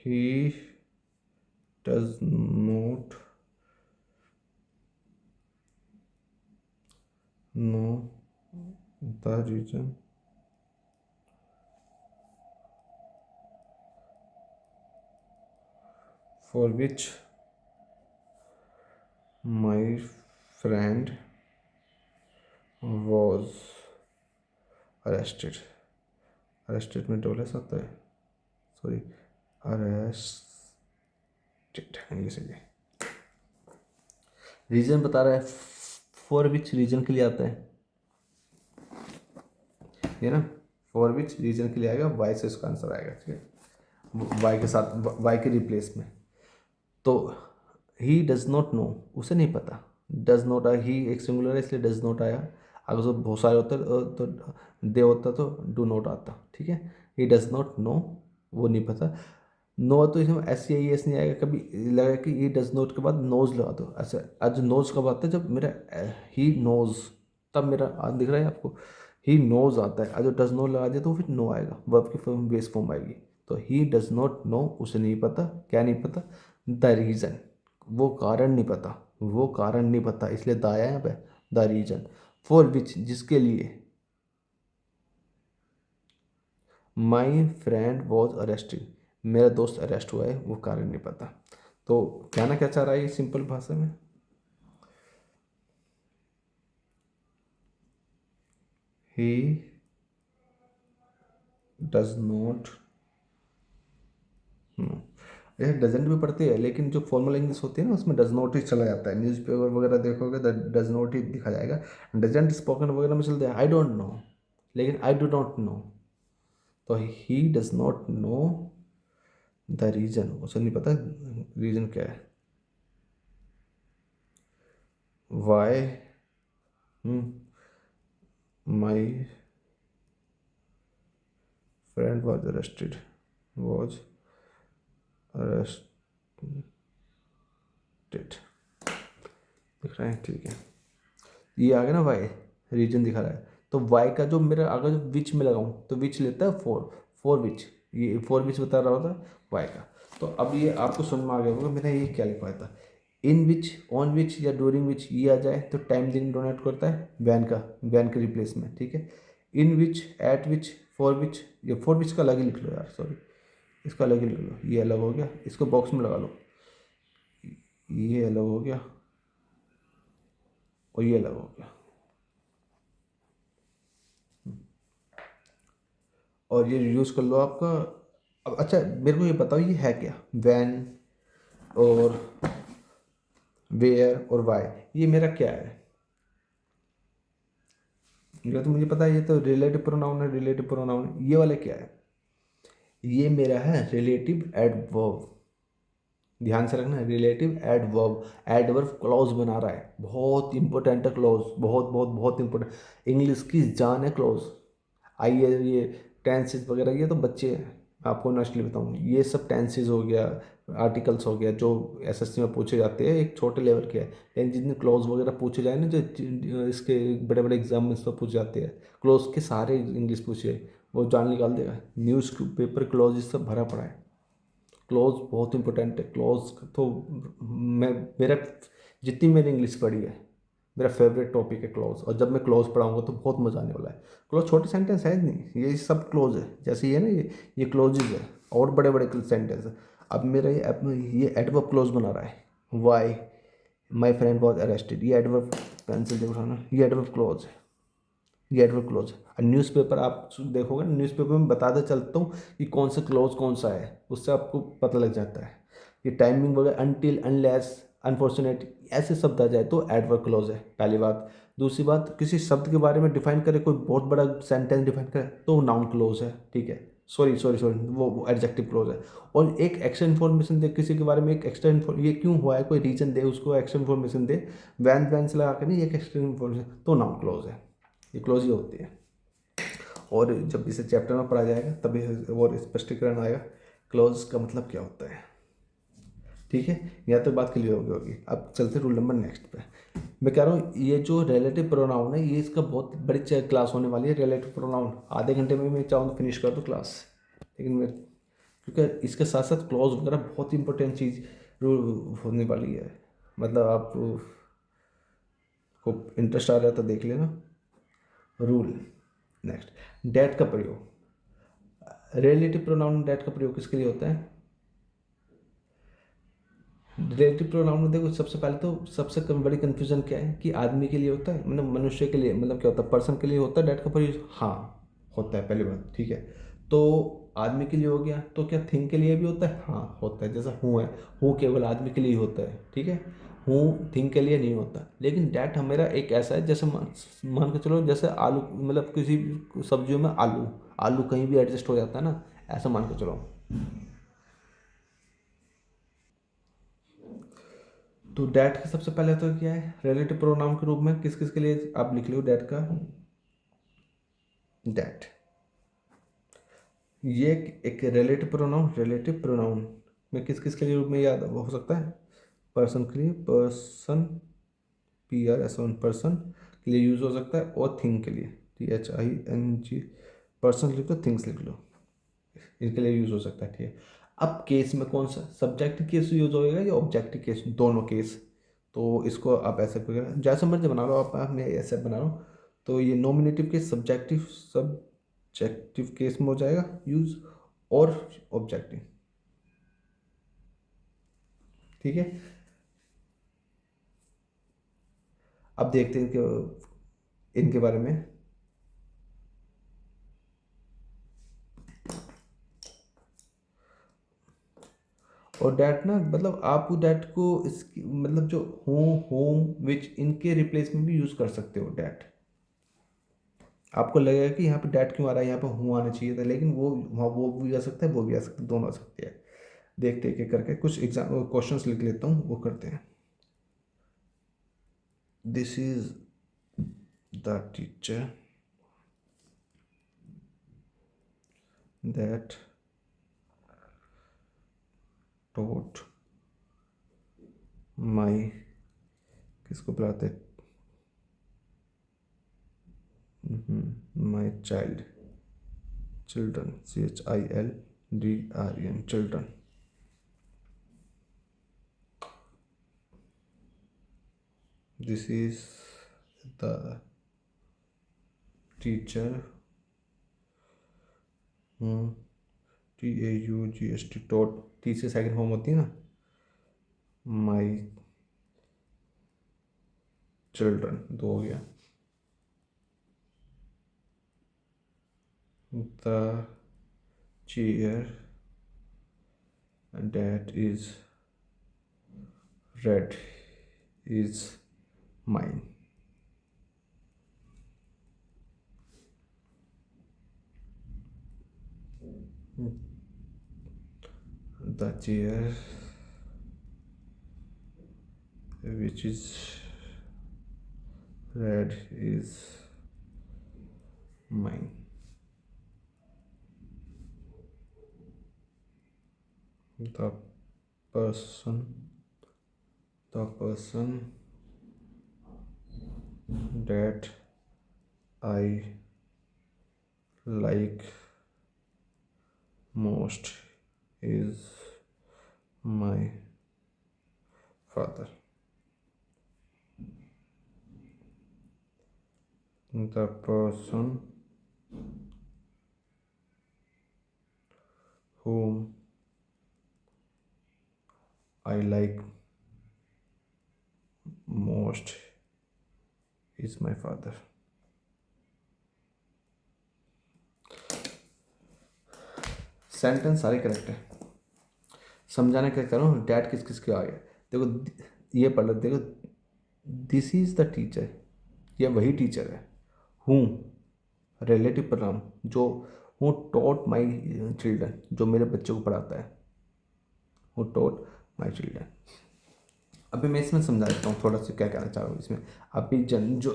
he does not know the reason for which my friend was arrested. Arrested में डबल एस आता है, सॉरी, अरेस्टेड, ये सही है। रीजन बता रहा है, फॉर विच रीजन के लिए आता है ये ना, फॉर विच रीजन के लिए आएगा, वाई से इसका आंसर आएगा, ठीक है, वाई के साथ, वाई के रिप्लेस में। तो ही डज नॉट नो, उसे नहीं पता, डज नॉट आया, ही एक सिंगुलर है इसलिए डज नॉट आया, अगर उसको बहुत सारे होता तो दे होता तो डू नॉट आता, ठीक है। ही डज नॉट नो, वो नहीं पता। नो तो इसमें एस सी आई एस नहीं आएगा, कभी लगा कि ही डज नॉट के बाद नोज लगा दो, ऐसा। आज नोज कब आता है, जब मेरा ही नोज, तब मेरा दिख रहा है आपको, ही नोज आता है। आज डज नॉट लगा दिया तो फिर नो आएगा, वर्ब की फॉर्म, बेस फॉर्म आएगी। तो ही डज नॉट नो, उसे नहीं पता, क्या नहीं पता, द रीज़न, वो कारण नहीं पता, वो कारण नहीं पता, इसलिए द आया यहाँ पे, द रीज़न, फॉर विच जिसके लिए, माई फ्रेंड वॉज अरेस्टेड, मेरा दोस्त अरेस्ट हुआ है, वो कारण नहीं पता। तो कहना क्या चाह रहा है ये सिंपल भाषा में, ही डज नॉट नो। ये डजेंट भी पढ़ती है, लेकिन जो फॉर्मल इंग्लिश होती है ना उसमें डज नॉट ही चला जाता है। न्यूज़पेपर वगैरह देखोगे तो डज नॉट ही दिखा जाएगा, डजेंट स्पोकन वगैरह में चलते हैं आई डोंट नो, लेकिन आई डू नॉट नो। तो he does not know the reason, उसे नहीं पता रीजन क्या है। Why my friend was arrested, was arrested, दिख रहा है, ठीक है। ये आ गया ना वाई, रीजन दिखा रहा है। तो वाई का जो मेरा अगर विच में लगाऊं तो विच लेता है फोर, फोर विच, ये फोर विच बता रहा होता वाई का। तो अब ये आपको समझ में आ गया होगा मैंने ये क्या लिखवाया था। इन विच, ऑन विच या ड्यूरिंग विच ये आ जाए तो टाइम दिन डोनेट करता है वैन का, वैन के रिप्लेस में, ठीक है। इन विच, एट विच, फॉर विच, ये फॉर विच का अलग ही लिख लो यार, सॉरी, इसका अलग ही लिख लो, ये अलग हो गया, इसको बॉक्स में लगा लो, ये अलग हो गया और ये अलग हो गया। और ये यूज़ कर लो आपका। अब अच्छा मेरे को ये बताओ ये है क्या, वैन और वेयर और वाई, ये मेरा क्या है? ये तो मुझे पता है, ये तो रिलेटिव प्रोनाउन है, रिलेटिव प्रोनाउन है। ये वाला क्या है? ये मेरा है रिलेटिव एडवर्ब। ध्यान से रखना, रिलेटिव एडवर्ब, एडवर्ब क्लॉज बना रहा है, बहुत इंपॉर्टेंट है क्लॉज, बहुत बहुत बहुत इंपॉर्टेंट, इंग्लिश की जान है क्लॉज। आइए ये टेंसेस वगैरह ये तो बच्चे हैं, मैं आपको नेचुरली बताऊँ, ये सब टेंसेस हो गया, आर्टिकल्स हो गया, जो एसएससी में पूछे जाते हैं, एक छोटे लेवल के हैं। लेकिन जितने क्लॉज वगैरह पूछे जाए ना, जो इसके बड़े बड़े एग्जाम में इस पर पूछे जाते हैं, क्लॉज के सारे इंग्लिश पूछे, वो जान निकाल देगा। न्यूज़ पेपर क्लॉज इस सब भरा पड़ा है। क्लॉज बहुत इंपॉर्टेंट है, क्लॉज तो मैं, मेरा जितनी मैंने इंग्लिश पढ़ी है, मेरा फेवरेट टॉपिक है क्लॉज। और जब मैं क्लॉज पढ़ाऊंगा तो बहुत मजा आने वाला है। क्लॉज छोटे सेंटेंस है नहीं, ये सब क्लॉज है, जैसे ये ना, ये क्लॉजेज है, और बड़े बड़े सेंटेंस है। अब मेरा ये एडवर्ब क्लॉज बना रहा है, why my friend was arrested, ये एडवर्ब, पेंसिल देखो ना, ये एडवर्ब क्लॉज है, ये एडवर्ब क्लॉज। और न्यूज़पेपर आप देखोगे ना, न्यूज़पेपर में बताते चलता हूँ कि कौन सा क्लॉज कौन सा है, उससे आपको पता लग जाता है। ये टाइमिंग वगैरह, अनटिल, अनलेस, अनफॉर्चुनेट, ऐसे शब्द आ जाए तो एडवर्ब क्लॉज है, पहली बात। दूसरी बात, किसी शब्द के बारे में डिफाइन करे, कोई बहुत बड़ा सेंटेंस डिफाइन करे तो नाउन क्लॉज है, ठीक है। सॉरी सॉरी सॉरी, वो एडजेक्टिव क्लॉज है। और एक एक्स्ट्रा इन्फॉर्मेशन दे किसी के बारे में, एक एक्स्ट्रा ये क्यों हुआ है, कोई रीजन दे, उसको एक्स्ट्रा इन्फॉर्मेशन दे, वैन वैन से लगा के नहीं, एक एक्स्ट्रा इन्फॉर्मेशन, तो नाउन क्लॉज है, ये क्लोज ही होती है। और जब इसे चैप्टर में पढ़ा जाएगा तभी और स्पष्टीकरण आएगा क्लोज का मतलब क्या होता है, ठीक है। यहाँ तक बात क्लियर होगी। अब चलते रूल नंबर नेक्स्ट पे। मैं कह रहा हूँ ये जो रिलेटिव प्रोनाउन है, ये इसका बहुत बड़ी क्लास होने वाली है। रिलेटिव प्रोनाउन आधे घंटे में मैं चाहूँ तो फिनिश कर दूँ क्लास, लेकिन मैं, क्योंकि इसके साथ साथ क्लॉज वगैरह बहुत इंपॉर्टेंट चीज़ होने वाली है। मतलब आप को इंटरेस्ट आ रहा है तो देख लेना। रूल नेक्स्ट, डैट का प्रयोग, रिलेटिव प्रोनाउन डैट का प्रयोग किसके लिए होता है? रिलेटिव प्रोनाउन में देखो, सबसे पहले तो सबसे बड़ी कंफ्यूजन क्या है कि आदमी के लिए होता है, मतलब मनुष्य के लिए, मतलब क्या होता है, पर्सन के लिए होता है डैट का प्रयोग, हाँ होता है, पहली बात, ठीक है। तो आदमी के लिए हो गया, तो क्या थिंग के लिए भी होता है? हाँ होता है, जैसा हूँ है, हूँ केवल आदमी के लिए ही होता है, ठीक है। हूँ थिंग के लिए नहीं होता। लेकिन डैट हमेरा एक ऐसा है, जैसे मान के चलो, जैसे आलू, मतलब किसी सब्जियों में आलू, आलू कहीं भी एडजस्ट हो जाता है ना, ऐसा मान के चलो। तो डैट का सबसे पहले तो क्या है, रिलेटिव प्रोनाउन के रूप में किस किस के लिए आप लिख लो डैट का, डैट, ये एक रिलेटिव प्रोनाउन, रिलेटिव प्रोनाउन में किस किस के लिए रूप में याद हो सकता है? पर्सन के लिए, पर्सन, PRSON, पर्सन के लिए यूज हो सकता है, और थिंग के लिए, THING, पर्सन लिख लो, थिंग्स लिख लो, इनके लिए यूज हो सकता है, ठीक है। अब केस में कौन सा, सब्जेक्टिव केस यूज होएगा या ऑब्जेक्टिव केस, दोनों केस। तो इसको आप ऐसे जैसे मर्जी बना लो आप, मैं ऐसे बना रहा हूँ। तो ये नॉमिनेटिव केस सब्जेक्टिव केस में हो जाएगा यूज, और ऑब्जेक्टिव, ठीक है। अब देखते हैं कि इनके बारे में। और डैट ना, मतलब आप डैट को इसकी मतलब जो होम विच, इनके रिप्लेस में भी यूज़ कर सकते हो डैट। आपको लगेगा कि यहाँ पे डैट क्यों आ रहा है, यहाँ पे हूँ आना चाहिए था, लेकिन वो वहाँ वो भी आ सकता है, वो भी आ सकता है, दोनों आ सकते हैं। देखते एक एक करके कुछ एग्जाम क्वेश्चंस लिख लेता हूँ, वो करते हैं। This is the teacher that taught माई, किसको बुलाते, my child, children, CHILDREN, children. This is the teacher whom TAUGST taught, T से सेकंड फॉर्म होती है ना, माई चिल्ड्रन, दो हो गया. The chair that is red is mine. The chair which is red is mine. The person that I like most is my father. The person whom I like most is my father. Sentence सारे correct है. समझाने क्या करो, dad किस किस के आ गया. देखो ये पढ़ लो, देखो दिस इज द टीचर, ये वही टीचर है. हूँ रिलेटिव प्रोनाउन, जो हूँ टॉट माई चिल्ड्रन, जो मेरे बच्चों को पढ़ाता है. हूँ टॉट माई चिल्ड्रन. अभी मैं इसमें समझा देता हूँ थोड़ा सा क्या कहना चाह रहा हूँ इसमें. अभी जो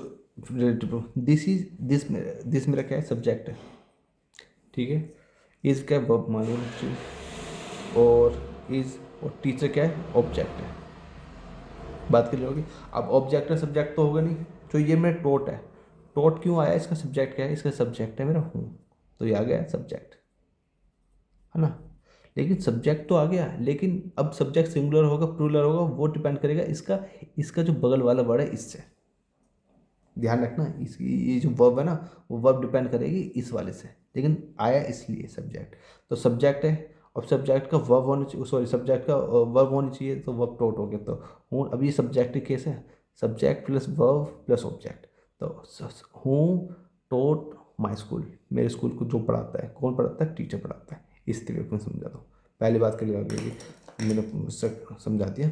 दिस मेरा क्या है, सब्जेक्ट है. ठीक है. इज़ क्या वर्ब मालूम चाहिए, और इज़ और टीचर क्या है, ऑब्जेक्ट है. बात कर होगी. अब ऑब्जेक्ट है, सब्जेक्ट तो होगा नहीं. तो ये मेरा टोट है. टोट क्यों आया, इसका सब्जेक्ट क्या है, इसका सब्जेक्ट है मेरा हूँ, तो ये आ गया सब्जेक्ट, है ना. लेकिन सब्जेक्ट तो आ गया, लेकिन अब सब्जेक्ट सिंगुलर होगा प्लूरल होगा वो डिपेंड करेगा इसका जो बगल वाला वर्ड है इससे. ध्यान रखना, इसकी ये जो वर्ब है ना, वो वर्ब डिपेंड करेगी इस वाले से, लेकिन आया इसलिए सब्जेक्ट. तो सब्जेक्ट है, और सब्जेक्ट का वर्ब होना चाहिए, सॉरी सब्जेक्ट का वर्ब होनी चाहिए, तो वर्ब टोट हो गया. तो हूँ, अब ये सब्जेक्ट केस है, subject plus verb plus object. तो हूँ टोट माई स्कूल, मेरे स्कूल को जो पढ़ाता है, कौन पढ़ाता है, टीचर पढ़ाता है. इस तरीके में समझा दो. पहली बात के लिए आगे मैंने समझा दिया.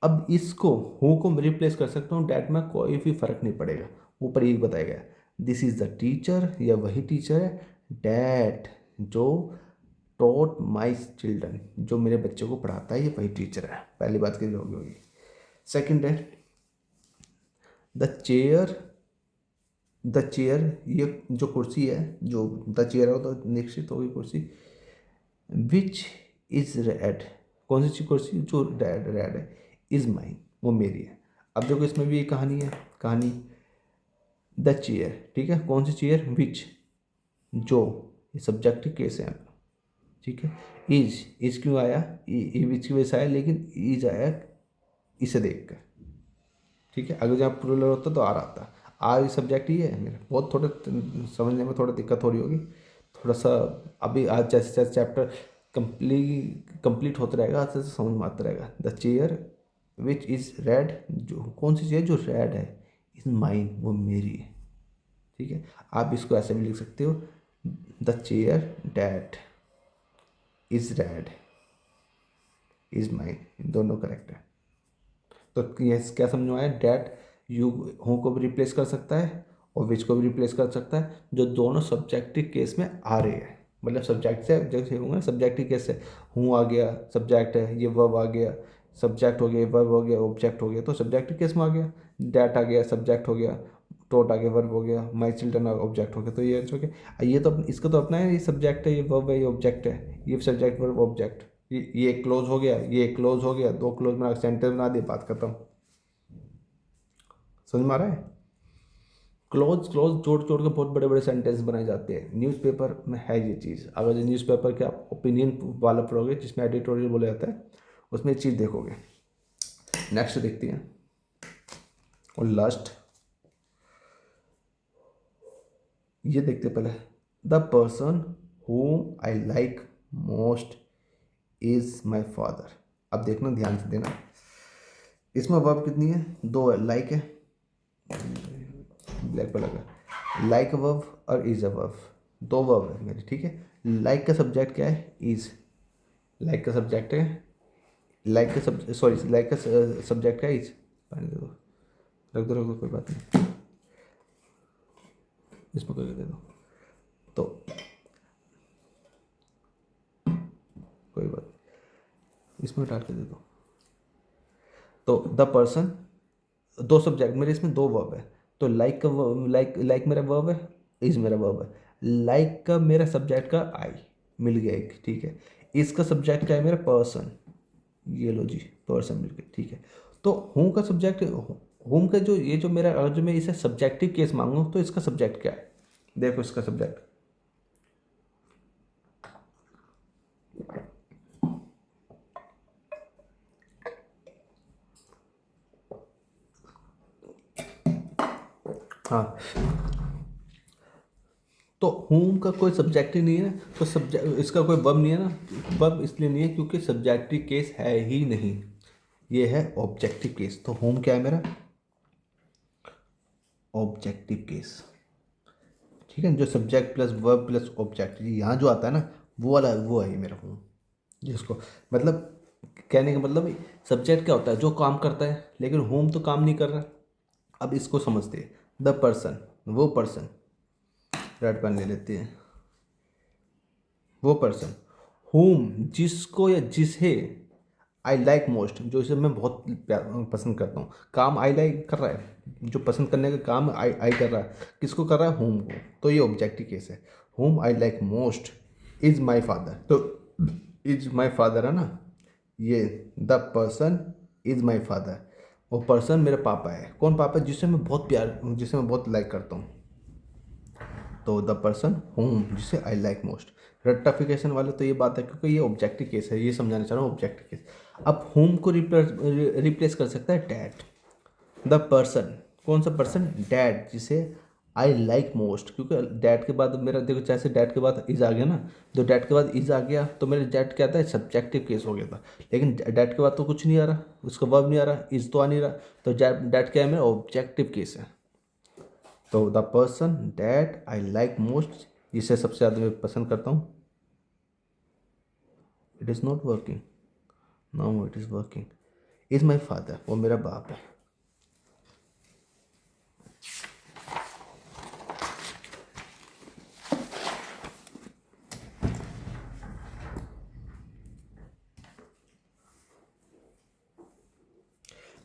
अब इसको हूँ को रिप्लेस कर सकता हूँ डैट में, कोई भी फर्क नहीं पड़ेगा. ऊपर ये बताया गया, दिस इज़ द टीचर, या वही टीचर है, डैट जो टॉट माई चिल्ड्रन, जो मेरे बच्चों को पढ़ाता है, ये वही टीचर है. पहली बात की होगी. सेकंड है द चेयर, ये जो कुर्सी है, जो द चेयर हो तो निश्चित होगी कुर्सी. विच इज़ रेड, कौन सी कुर्सी, जो रेड है, इज़ माइन, वो मेरी है. अब देखो इसमें भी एक कहानी है. कहानी द चेयर, ठीक है, कौन सी चेयर, विच, जो, ये सब्जेक्टिव केस है. ठीक है. इज क्यों आया, विच की वजह से आया, लेकिन इज आया इसे देख कर. ठीक है. अगर जहाँ प्लूरल होता तो आ रहा था. आर सब्जेक्ट ही है मेरा. बहुत थोड़ा समझने में थोड़ा दिक्कत हो रही होगी, थोड़ा सा. अभी आज जैसे जैसे चैप्टर कंप्लीट होता रहेगा, ऐसे समझ में आता रहेगा. The chair which is red, जो कौन सी चेयर जो रेड है, इज़ माइन, वो मेरी है. ठीक है. आप इसको ऐसे भी लिख सकते हो, the chair that is red is mine, दोनों करेक्ट है. तो ये क्या समझ में आया, डैट यू हूँ को भी रिप्लेस कर सकता है और विच को भी रिप्लेस कर सकता है, जो दोनों सब्जेक्टिव केस में आ रहे हैं. मतलब सब्जेक्ट से जैसे होंगे सब्जेक्टिव केस से, हूँ आ गया सब्जेक्ट है, ये वर्ब आ गया सब्जेक्ट हो गया, वर्ब हो गया ऑब्जेक्ट हो गया, तो सब्जेक्टिव केस में आ गया. डैट आ गया सब्जेक्ट हो गया, टॉट आ गया वर्ब हो गया, माई चिल्ड्रन ऑब्जेक्ट हो गया। तो ये जो कि ये तो इसका तो अपना है, ये सब्जेक्ट है, ये वर्ब है, ये ऑब्जेक्ट है, ये सब्जेक्ट वर्ब ऑब्जेक्ट, ये क्लोज हो गया, ये क्लोज हो गया, दो क्लोज में सेंटेंस बना दिया, बात खत्म। समझ में आ रहा है? क्लोज क्लोज जोड़ जोड़ के बहुत बड़े बड़े सेंटेंस बनाए जाते हैं। न्यूज़पेपर में है ये चीज़। अगर ये न्यूज़पेपर के आप ओपिनियन वाला पढ़ोगे जिसमें एडिटोरियल बोला जाता है, उसमें ये चीज़ देखोगे। नेक्स्ट देखते हैं, और लास्ट ये देखते पहले, the person whom I like most is my father. अब देखना, ध्यान से देना, इसमें वर्ब कितनी है? दो है, लाइक है, ब्लैक पर लगा, लाइक अ वर्ब और इज अ वर्ब, दो वर्ब है मेरी, ठीक है। लाइक का सब्जेक्ट क्या है? इज। लाइक का सब्जेक्ट है, लाइक का सॉरी लाइक का सब्जेक्ट है इज। पानी दे दो, रख दो, कोई बात नहीं, इसमें करके दे दो, तो कोई बात नहीं, इसमें डाल के दे दो। तो द पर्सन, दो सब्जेक्ट मेरे, इसमें दो वर्ब है, तो लाइक का लाइक लाइक मेरा वर्ब है, इज मेरा वर्ब है। लाइक का मेरा सब्जेक्ट का आई मिल गया एक, ठीक है। इसका सब्जेक्ट क्या है मेरा? पर्सन, ये लो जी, पर्सन मिल गया, ठीक है। तो हूँ का सब्जेक्ट, हूम का जो ये जो मेरा, अगर जो मैं इसे सब्जेक्टिव केस मांगू तो इसका सब्जेक्ट क्या है? देखो इसका सब्जेक्ट, हाँ, तो होम का कोई सब्जेक्ट ही नहीं है, तो सब्जेक्ट इसका कोई वर्ब नहीं है ना। वर्ब इसलिए नहीं है क्योंकि सब्जेक्टिव केस है ही नहीं, ये है ऑब्जेक्टिव केस। तो होम क्या है मेरा? ऑब्जेक्टिव केस, ठीक है। जो subject plus verb plus object, यहाँ जो आता है ना, वो वाला वो है ये मेरा होम। जिसको मतलब, कहने का मतलब सब्जेक्ट क्या होता है? जो काम करता है, लेकिन होम तो काम नहीं कर रहा। अब इसको समझते हैं, द पर्सन, वो पर्सन, रेड पेन ले लेते हैं, वो पर्सन होम, जिसको या जिसे आई लाइक मोस्ट, जो इसे मैं बहुत पसंद करता हूँ। काम आई लाइक कर रहा है, जो पसंद करने का काम आई कर रहा है, किसको कर रहा है? होम को। तो ये ऑब्जेक्टिव केस है। Home I like most is my father, तो इज माई फादर है ना, ये the person is my father, वो पर्सन मेरा पापा है। कौन पापा? जिसे मैं बहुत प्यार, जिसे मैं बहुत लाइक करता हूँ। तो द पर्सन होम, जिसे आई लाइक मोस्ट। रेक्टिफिकेशन वाले तो ये बात है, क्योंकि ये ऑब्जेक्टिव केस है, ये समझाना चाह रहा हूँ, ऑब्जेक्टिव केस। अब होम को रिप्लेस कर सकता है डैड। द पर्सन, कौन सा पर्सन? डैड, जिसे आई लाइक मोस्ट, क्योंकि डैड के बाद मेरा देखो, जैसे डैड के बाद इज आ गया ना, तो डैड के बाद इज आ गया तो मेरे डैड क्या था? सब्जेक्टिव केस हो गया था। लेकिन डैड के बाद तो कुछ नहीं आ रहा, उसका वर्ब नहीं आ रहा, इज तो आ नहीं रहा, तो डैड क्या है मेरा? ऑब्जेक्टिव केस है। तो the person that I like most, जिसे सबसे ज़्यादा मैं पसंद करता हूँ, it is not working, no it is working, is my father, वो मेरा बाप है।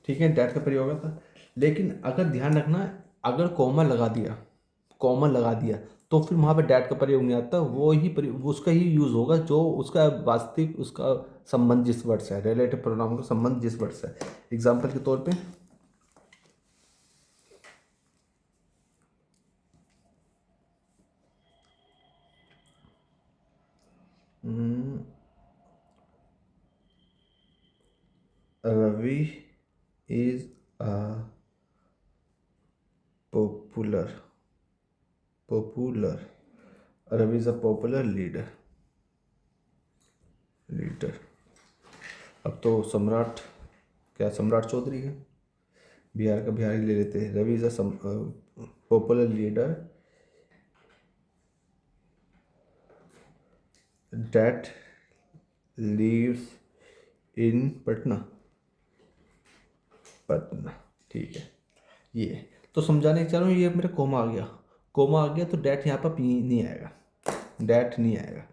ठीक है, डैट का प्रयोग होगा था। लेकिन अगर ध्यान रखना, अगर कॉमा लगा दिया, कॉमा लगा दिया, तो फिर वहाँ पे डैट का प्रयोग नहीं आता, वो ही उसका ही यूज़ होगा जो उसका वास्तविक, उसका संबंध जिस वर्ड से है, रिलेटिव प्रोनाउन का संबंध जिस वर्ड से है। एग्जाम्पल के तौर पे, Ravi is a popular, popular, Ravi is a popular leader, leader. अब तो सम्राट, क्या सम्राट चौधरी है? बिहार का बिहारी ले लेते हैं। Ravi is a popular leader that lives in Patna, Patna, ठीक है। ये तो समझाने चाह रहा हूँ, ये मेरा कोमा आ गया, कोमा आ गया तो डैट यहाँ पर नहीं आएगा, डैट नहीं आएगा,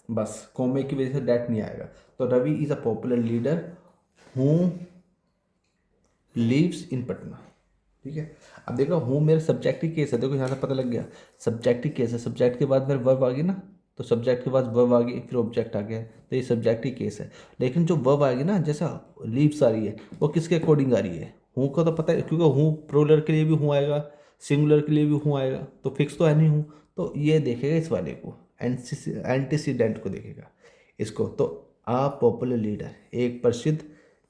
बस कोमे की वजह से डैट नहीं आएगा। तो Ravi is a popular leader who lives in Patna. ठीक है, अब देखो हूँ मेरा सब्जेक्टिव केस है, देखो यहाँ से पता लग गया सब्जेक्टिव केस है, सब्जेक्ट के बाद मेरे वर्ब आ गई ना, तो सब्जेक्ट के बाद वर्ब आ गई, फिर ऑब्जेक्ट आ गया, तो ये सब्जेक्टिव केस है। लेकिन जो वर्ब आएगी ना, जैसा लीव्स आ रही है, वो किसके अकॉर्डिंग आ रही है? हूँ का तो पता है, क्योंकि हूँ प्लूरल के लिए भी हूँ आएगा, सिंगुलर के लिए भी हूँ आएगा, तो फिक्स तो है नहीं हूँ। तो ये देखेगा इस वाले को, एंटीसीडेंट को देखेगा इसको। तो आ पॉपुलर लीडर, एक प्रसिद्ध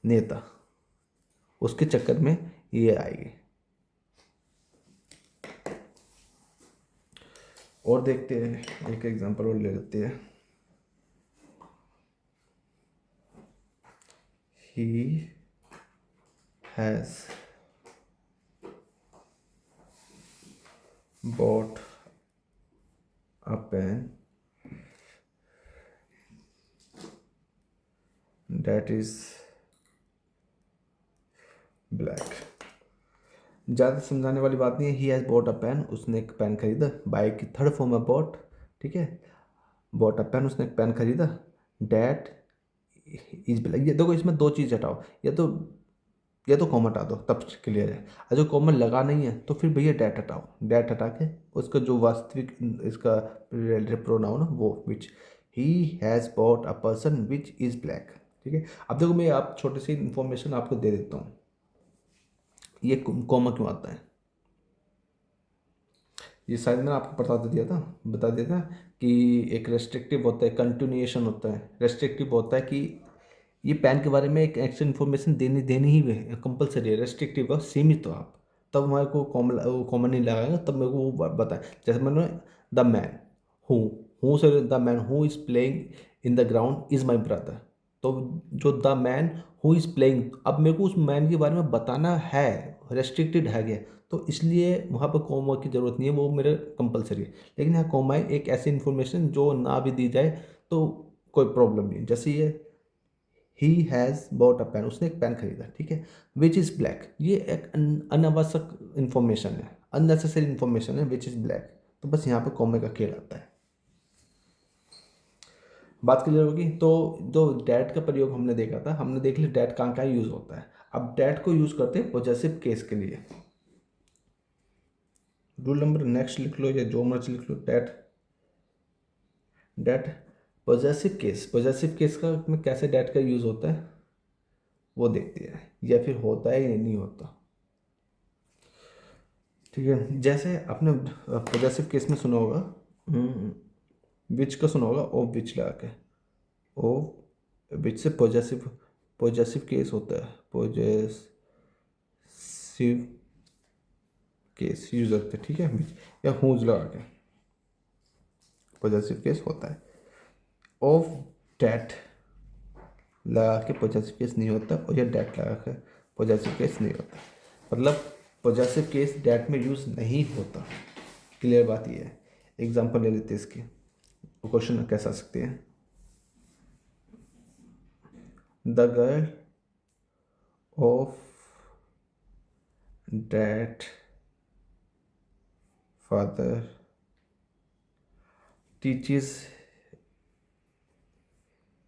नेता, उसके चक्कर में ये आएगी। और देखते हैं, एक एग्जांपल और ले लेते हैं। He has bought a pen that is black। ज़्यादा समझाने वाली बात नहीं है। He has bought a pen, उसने एक पेन खरीदा। बाय की थर्ड फॉर्म है बॉट, ठीक है। बॉट अ पेन, उसने एक पेन खरीदा। That is black. ये देखो इसमें दो चीज़ हटाओ, या तो कॉमा हटा दो तब क्लियर है। और जो कॉमन लगा नहीं है तो फिर भैया डैट हटाओ, डैट हटा के उसका जो वास्तविक इसका प्रोनाउन है वो which. He has bought a person which is black. ठीक है, अब देखो मैं आप छोटी सी इन्फॉर्मेशन आपको दे देता हूँ। ये कॉमा क्यों आता है, ये शायद मैंने आपको बता दिया था कि एक रेस्ट्रिक्टिव होता है, कंटिन्यूएशन होता है। रेस्ट्रिक्टिव होता है कि ये पैन के बारे में एक एक्स्ट्रा इन्फॉर्मेशन देनी ही है, कंपलसरी है। रेस्ट्रिक्टिव है, सीमित हो आप, तब हमारे को कॉमन नहीं लगाएगा, तब मेरे को वो बताएं। जैसे मैंने द मैन हूँ से the man who is playing in the ground is my brother. तो जो the man who is playing, अब मेरे को उस मैन के बारे में बताना है, रेस्ट्रिक्टेड है गया, तो इसलिए वहाँ पर कॉमा की ज़रूरत नहीं है, वो मेरे कंपलसरी है। लेकिन यहाँ कॉमा है एक ऐसी इन्फॉर्मेशन जो ना भी दी जाए तो कोई प्रॉब्लम नहीं। जैसे ये he has bought a pen, उसने एक पेन खरीदा, ठीक है। विच इज़ ब्लैक, ये एक अनावश्यक इन्फॉर्मेशन है, अननेसेसरी इन्फॉर्मेशन है, विच इज़ ब्लैक। तो बस यहाँ पे कॉमे का खेल आता है। बात क्लियर होगी। तो जो डैट का प्रयोग हमने देखा था, हमने देख लिया डैट कहाँ कहाँ यूज़ होता है। अब डैट को यूज़ करते हैं पॉजेसिव केस के लिए। रूल नंबर नेक्स्ट लिख लो या जो मर्जी लिख लो। डैट डैट पॉजेसिव केस का में कैसे डैट का यूज़ होता है वो देखते हैं, या फिर होता है या नहीं होता। ठीक है, जैसे आपने पॉजेसिव केस में सुना होगा, विच का सुना होगा, ऑफ विच लगा के। ऑफ विच से पॉजेसिव पॉजेसिव केस होता है, पॉजेसिव केस यूज करते हैं, ठीक है। विच या हुज लगा के पॉजेसिव केस होता है। ऑफ डैट लगा के पॉजेसिव केस नहीं होता, और या डैट लगा के पॉजेसिव केस नहीं होता। मतलब पॉजेसिव केस डैट में यूज़ नहीं होता। क्लियर बात ये है। एग्जांपल ले लेते हैं इसके, क्वेश्चन कैसे आ सकते हैं। The girl of that father teaches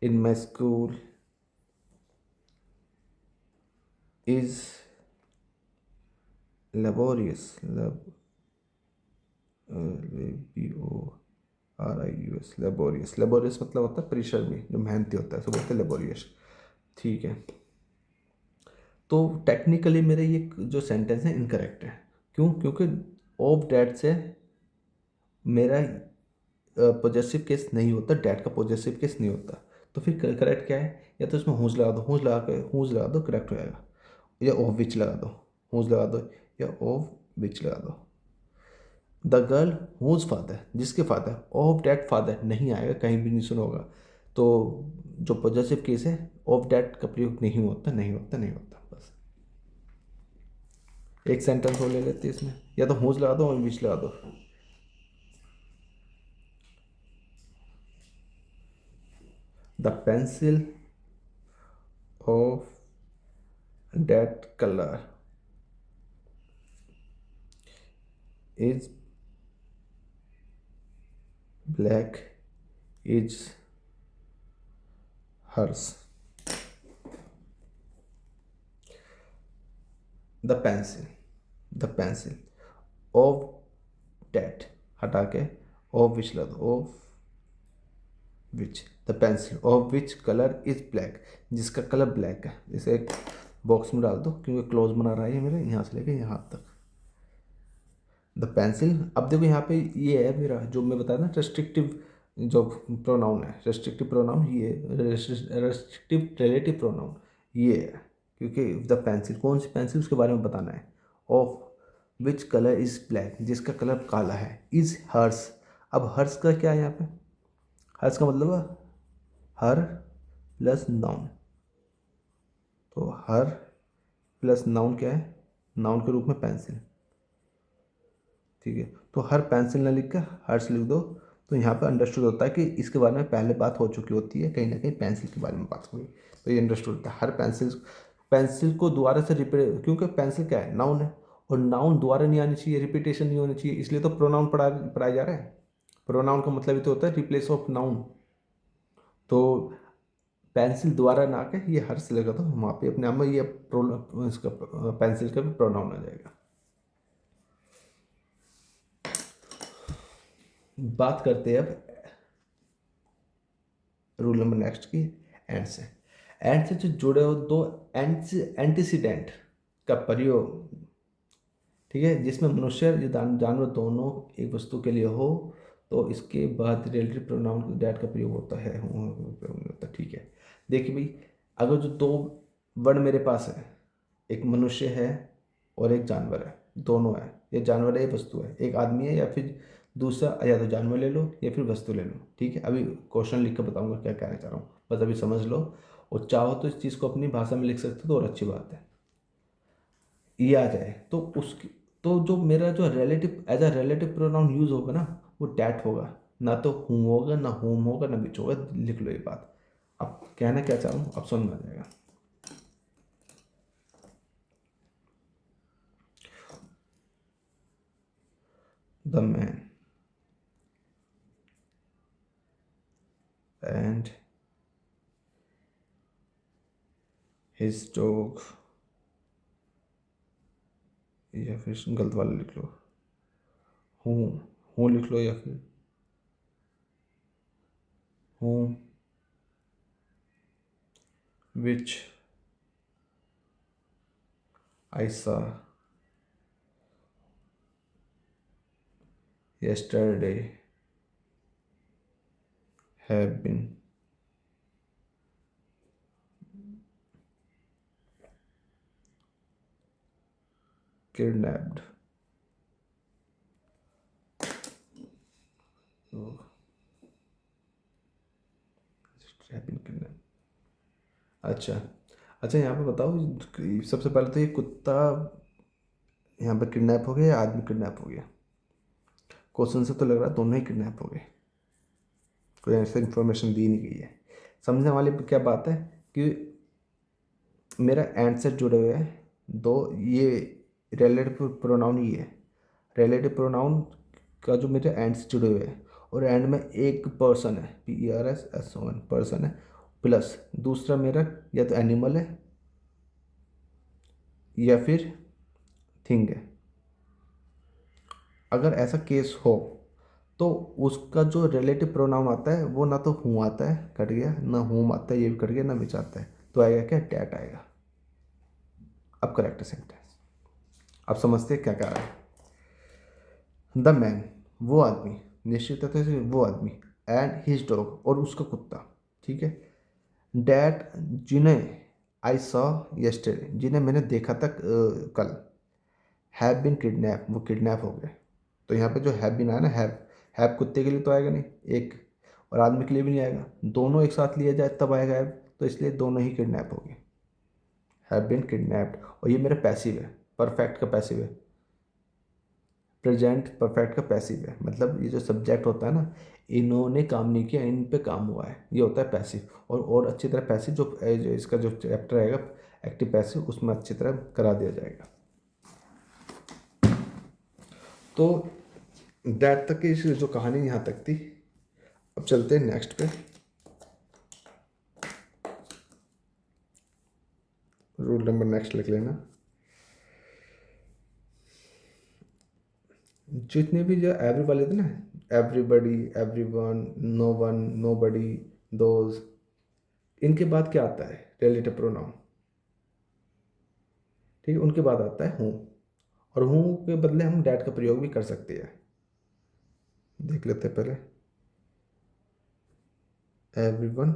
in my school is laborious, laborious, laborious मतलब होता है परिश्रमी, जो मेहनती होता है, सो बोलते हैं लेबोरियस। ठीक है, तो टेक्निकली मेरे ये जो सेंटेंस है इनकरेक्ट है। क्यों? क्योंकि ऑफ डैट से मेरा पॉजेसिव केस नहीं होता, डैट का पॉजेसिव केस नहीं होता। तो फिर करेक्ट क्या है? या तो इसमें हूज लगा दो, हूज लगा दो, करेक्ट हो जाएगा। या ऑफ विच लगा दो, हूज लगा दो, या ऑफ विच लगा दो। द गर्ल हूज फादर, जिसके फादर, ऑफ डैट फादर नहीं आएगा, कहीं भी नहीं सुना होगा। तो जो पॉजेसिव केस है ऑफ डैट का प्रयोग नहीं होता, नहीं होता, नहीं होता। बस एक सेंटेंस और ले लेते हैं इसमें, या तो हूज लगा दो और विच लगा दो। The pencil of that color is black is hers। The pencil of that हटा के ऑफ विच लग of which the pencil of which colour is black, जिसका कलर ब्लैक है। जैसे एक बॉक्स में डाल दो क्योंकि क्लोज बना रहा है मेरे यहाँ से लेके यहाँ तक। द पेंसिल, अब देखो यहाँ पे ये है मेरा जो मैं बताया ना रेस्ट्रिक्टिव जो प्रोनाउन है, रेस्ट्रिक्टिव प्रोनाउन ये रेस्ट्रिक्टिव रिलेटिव प्रोनाउन ये है, क्योंकि द पेंसिल कौन सी पेंसिल उसके बारे में बताना है। Of which colour is black, जिसका कलर काला है। इज हर्स, अब हर्स का क्या है यहाँ पे, हर्स का मतलब है हर प्लस नाउन, तो हर प्लस नाउन क्या है, नाउन के रूप में पेंसिल, ठीक है। तो हर पेंसिल ना लिख कर हर्स लिख दो, तो यहाँ पर अंडरस्टूड होता है कि इसके बारे में पहले बात हो चुकी होती है, कहीं ना कहीं पेंसिल के बारे में बात होगी, तो ये अंडरस्टूड होता है। हर पेंसिल, पेंसिल को दोबारा से रिपीट, क्योंकि पेंसिल क्या है, नाउन है, और नाउन दोबारा नहीं आनी चाहिए, रिपीटेशन नहीं होनी चाहिए, इसलिए तो प्रोनाउन पढ़ाया जा रहा है। प्रोनाउन का मतलब ये तो होता है रिप्लेस ऑफ नाउन, तो पेंसिल दोबारा ना आके ये हर्ष लगा तो वहाँ पे अपने आप में ये इसका पेंसिल का भी प्रोनाउन आ जाएगा। बात करते हैं अब रूल नंबर नेक्स्ट की, एंड से। एंड से जो जुड़े हो दो एंटीसीडेंट का प्रयोग, ठीक है, जिसमें मनुष्य या जानवर दोनों एक वस्तु के लिए हो, तो इसके बाद रिलेटिव प्रोनाउन डैट का प्रयोग होता है, होता, ठीक है। देखिए भाई, अगर जो दो वर्ड मेरे पास है, एक मनुष्य है और एक जानवर है, दोनों है, ये जानवर है ये वस्तु है, एक आदमी है या फिर दूसरा, या तो जानवर ले लो या फिर वस्तु ले लो, ठीक है। अभी क्वेश्चन लिख कर बताऊंगा क्या कहना चाह रहा हूँ, बस अभी समझ लो, और चाहो तो इस चीज़ को अपनी भाषा में लिख सकते हो तो और अच्छी बात है, ये आ जाए तो उसकी, तो जो मेरा जो relative as a relative pronoun use होगा ना, वो डैट होगा, ना तो हूँ होगा, ना होम होगा, ना विच होगा, लिख लो ये बात। अब कहना क्या चाह रहा हूँ अब समझ में आ जाएगा। The man and his dog, या फिर गलत वाला लिख लो, हूँ लिख लो, या फिर हूँ विच आई saw yesterday have been kidnapped, तो have been kidnapped। अच्छा अच्छा, यहाँ पे बताओ, सबसे पहले तो ये कुत्ता यहाँ पे किडनैप हो गया या आदमी किडनैप हो गया, क्वेश्चन से तो लग रहा है दोनों ही किडनैप हो गए, कोई ऐसी इन्फॉर्मेशन दी नहीं गई है। समझने वाली क्या बात है कि मेरा एंड से जुड़े हुए हैं दो, ये रिलेटिव प्रोनाउन ही है, रिलेटिव प्रोनाउन का जो मेरे एंड से जुड़े हुए हैं, और एंड में एक पर्सन है, PERSSON पर्सन है, प्लस दूसरा मेरा या तो एनिमल है या फिर थिंग है। अगर ऐसा केस हो तो उसका जो रिलेटिव प्रोनाउन आता है वो ना तो हूँ आता है, कट गया, ना होम आता है, ये भी कट गया, ना विच आता है, तो आएगा क्या, डैट आएगा। अब करेक्ट सेंटेंस, अब समझते हैं क्या कह रहा है। द मैन, वो आदमी, निश्चित तौर से वो आदमी, एंड हिज डॉग, और उसका कुत्ता, ठीक है, डैट, जिन्हें आई सॉ यस्टरडे, जिन्हें मैंने देखा था कल, हैव बिन किडनैप, वो किडनैप हो गए। तो यहाँ पे जो हैव बिन आया ना, हैव कुत्ते के लिए तो आएगा नहीं एक, और आदमी के लिए भी नहीं आएगा, दोनों एक साथ लिया जाए तब आएगा हैव, तो इसलिए दोनों ही किडनैप हो गए, हैव बिन किडनैप्ड। और ये मेरा पैसिव है, परफेक्ट का पैसिव है, प्रेजेंट परफेक्ट का पैसिव है, मतलब ये जो सब्जेक्ट होता है ना, इन्होंने काम नहीं किया, इन पे काम हुआ है, ये होता है पैसिव। और अच्छी तरह पैसिव जो इसका जो चैप्टर आएगा एक्टिव पैसिव, उसमें अच्छी तरह करा दिया जाएगा। तो दैट तक की जो कहानी यहाँ तक थी। अब चलते हैं नेक्स्ट पे, रूल नंबर नेक्स्ट लिख लेना, जितने भी जो एवरी वाले थे ना, everybody, everyone, no one, nobody, those, इनके बाद क्या आता है? Relative pronoun. ठीक है, उनके बाद आता है हूँ, और हूँ के बदले हम डैट का प्रयोग भी कर सकते हैं। देख लेते हैं पहले। Everyone,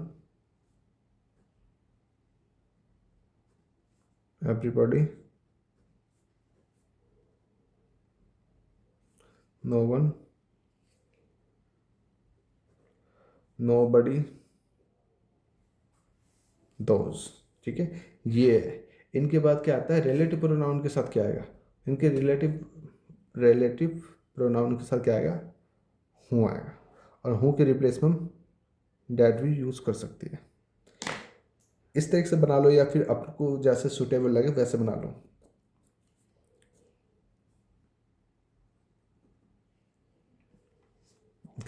everybody, no one, nobody, those. ठीक है, ये है। इनके बाद क्या आता है? रिलेटिव प्रोनाउन के साथ क्या आएगा? इनके रिलेटिव रिलेटिव प्रोनाउन के साथ क्या आएगा? हूँ आएगा, और हूँ के रिप्लेस में हम डैट भी यूज़ कर सकते हैं। इस तरीके से बना लो, या फिर आपको जैसे सुटेबल लगे वैसे बना लो।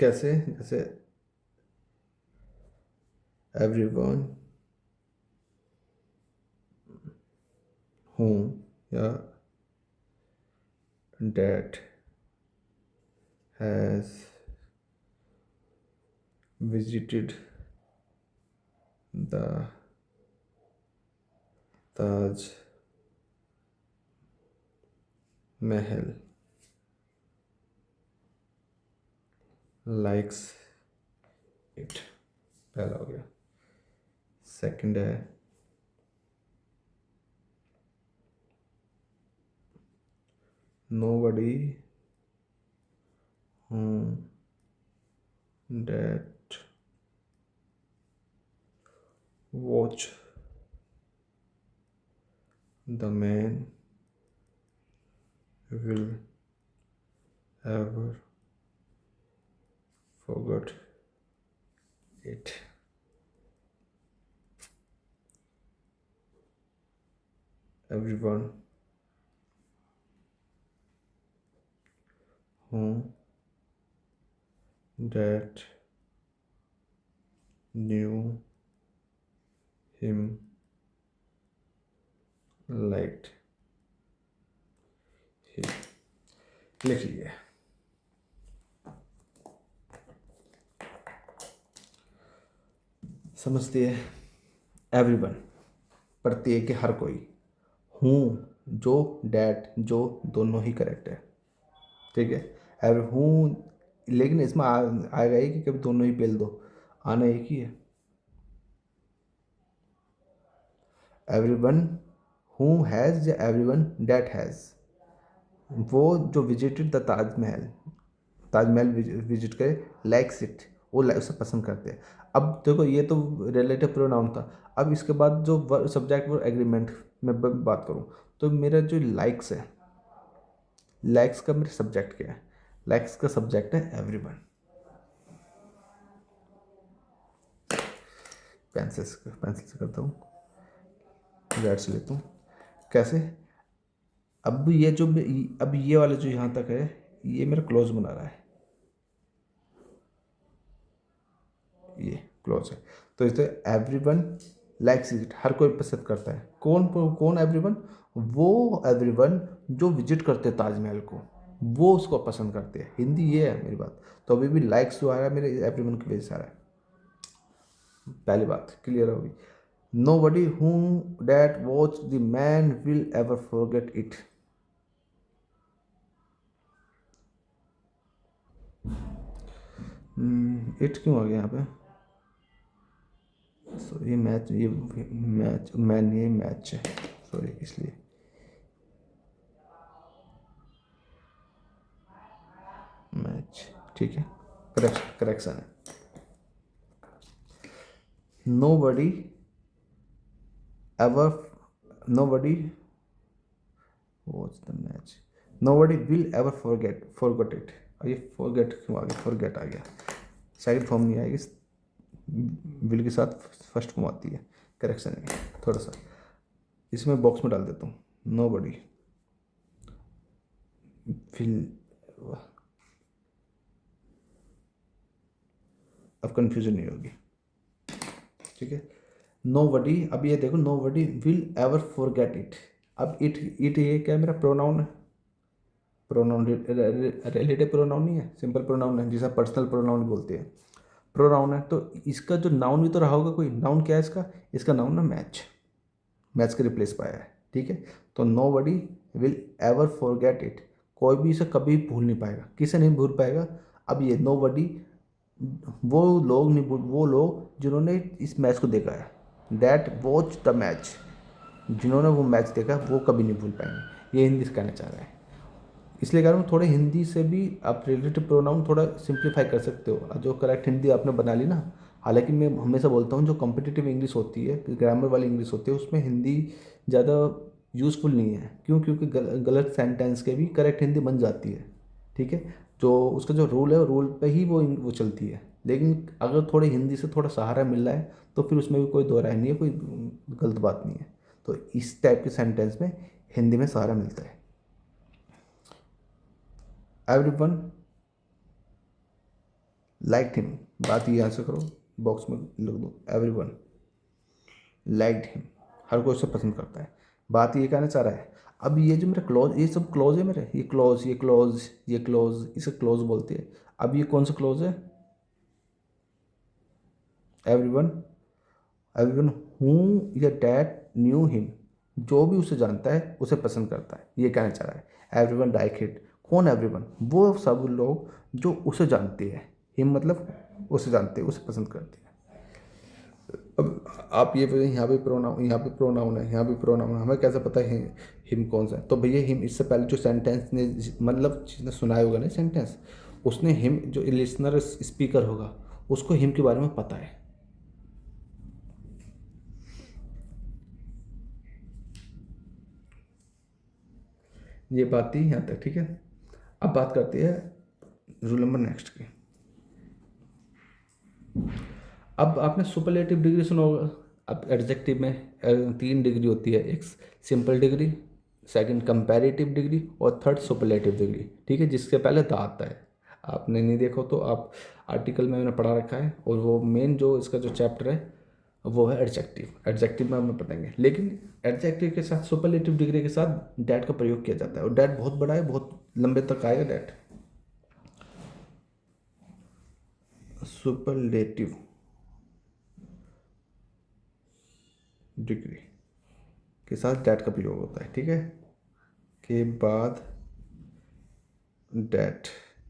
कैसे? जैसे एवरीवन, हूँ, या that has visited the Taj Mahal, likes it। पहला हो गया। सेकंड है nobody whom that watch the man will ever forget it। everyone whom that knew him liked him। लिख लिए। समझते हैं? एवरीवन, प्रत्येक, हर कोई। हूँ, जो, डैट, जो, दोनों ही करेक्ट है। ठीक है, एवरी हूँ, लेकिन इसमें आएगा ही कि कभी दोनों ही पेल दो, आना एक ही है। एवरीवन हु हैज़ या एवरीवन दैट हैज़, वो जो visited the Taj Mahal, Taj Mahal visit करे, लाइक्स इट, वो उसे पसंद करते हैं। अब देखो, ये तो रिलेटिव प्रोनाउन था। अब इसके बाद जो सब्जेक्ट वर्ब एग्रीमेंट में बात करूँ, तो मेरा जो लाइक्स है, लाइक्स का मेरा सब्जेक्ट क्या है? लाइक्स का सब्जेक्ट है एवरीवन। पेंसिल से करता हूँ, रेड से लेता हूँ। कैसे? अब ये जो अब ये वाला जो यहाँ तक है, ये मेरा क्लोज बना रहा है, ये क्लोज है। तो इसे एवरीवन लाइक्स इट, हर कोई पसंद करता है। कौन कौन एवरीवन? वो एवरीवन जो विजिट करते हैं ताजमहल को, वो उसको पसंद करते हैं। हिंदी ये है मेरी बात। तो अभी भी लाइक्स जो आ रहा है मेरे एवरीवन की वजह से आ रहा है। पहली बात क्लियर होगी। Nobody whom that watch the man will ever forget it। It क्यों आ गया यहाँ पे? सॉरी, ये मैच मैन, ये मैच है, सॉरी, इसलिए। मैच, ठीक है, करेक्शन है। Nobody ever, nobody watch the match, nobody will ever forget it। और ये forget क्यों आ गया? forget आ गया, सेकंड फॉर्म नहीं आएगी, विल के साथ फर्स्ट फॉर्म आती है। करेक्शन है थोड़ा सा, इसमें बॉक्स में डाल देता हूँ। nobody will, अब कन्फ्यूजन नहीं होगी। ठीक है, nobody, अब ये देखो, nobody will ever forget it। अब इट ये क्या है? मेरा प्रोनाउन है। प्रोनाउन रिलेटिव प्रोनाउन नहीं है, सिंपल प्रोनाउन है जिसे पर्सनल प्रोनाउन बोलते हैं। प्रोनाउन है तो इसका जो नाउन भी तो रहा होगा कोई। नाउन क्या है इसका? इसका नाउन है मैच। मैच के रिप्लेस पाया है, ठीक है। तो nobody will ever forget it, कोई भी इसे कभी भूल नहीं पाएगा। किसे नहीं भूल पाएगा? अब ये नो बडी, वो लोग नहीं भूल, वो लोग जिन्होंने इस मैच को देखा है, दैट वॉच द मैच, जिन्होंने वो मैच देखा वो कभी नहीं भूल पाएंगे। ये हिंदी से कहना चाह रहा है। इसलिए कह रहा हूँ थोड़े हिंदी से भी आप रिलेटिव प्रोनाउन थोड़ा सिंप्लीफाई कर सकते हो। जो करेक्ट हिंदी आपने बना ली ना, हालांकि मैं हमेशा बोलता हूँ जो कॉम्पिटिटिव इंग्लिश होती है, ग्रामर वाली इंग्लिश होती है, उसमें हिंदी ज़्यादा यूज़फुल नहीं है। क्यों? क्योंकि गलत सेंटेंस के भी करेक्ट हिंदी बन जाती है, ठीक है। जो उसका जो रूल है, रूल पे ही वो चलती है। लेकिन अगर थोड़े हिंदी से थोड़ा सहारा मिल रहा है तो फिर उसमें भी कोई दो राय नहीं है, कोई गलत बात नहीं है। तो इस टाइप के सेंटेंस में हिंदी में सहारा मिलता है। एवरीवन लाइक्ड हिम, बात ये आंसर करो, बॉक्स में लिख दो एवरीवन लाइक्ड हिम, हर कोई उसे पसंद करता है। बात ये कहना चाह रहा है। अब ये जो मेरा क्लॉज, ये सब क्लॉज है मेरे, ये क्लॉज, ये क्लॉज, ये क्लॉज, इसे क्लॉज बोलते हैं। अब ये कौन सा क्लॉज है? एवरीवन, एवरीवन हु या डैट न्यू हिम, जो भी उसे जानता है उसे पसंद करता है, ये कहना चाह रहा है। एवरीवन लाइक इट, कौन एवरीवन? वो सब लोग जो उसे जानते हैं। हिम मतलब उसे जानते हैं, उसे पसंद करते हैं। अब आप ये बोलें यहाँ पे प्रोनाउन, यहाँ पे प्रोनाउन है, यहाँ पे प्रोनाउन है, हमें कैसे पता है हिम कौन सा है? तो भैया हिम, इससे पहले जो सेंटेंस ने, मतलब जिसने सुनाया होगा ना सेंटेंस, उसने हिम, जो लिसनर स्पीकर होगा उसको हिम के बारे में पता है। ये बात थी यहाँ तक, ठीक है। अब बात करते हैं रूल नंबर नेक्स्ट की। अब आपने सुपरलेटिव डिग्री सुना होगा। अब एडजेक्टिव में 3 डिग्री होती है, एक simple degree, second comparative degree और थर्ड सुपरलेटिव डिग्री, ठीक है, जिसके पहले द आता है। आपने नहीं देखो तो आप आर्टिकल में मैंने पढ़ा रखा है, और वो मेन जो इसका जो चैप्टर है वो है एडजेक्टिव। एडजेक्टिव में हमें पढ़ेंगे, लेकिन एडजेक्टिव के साथ सुपरलेटिव डिग्री के साथ डैट का प्रयोग किया जाता है, और डैट बहुत बड़ा है, बहुत लंबे तक आएगा डैट। सुपरलेटिव डिग्री के साथ डैट का प्रयोग होता है, ठीक है, के बाद डैट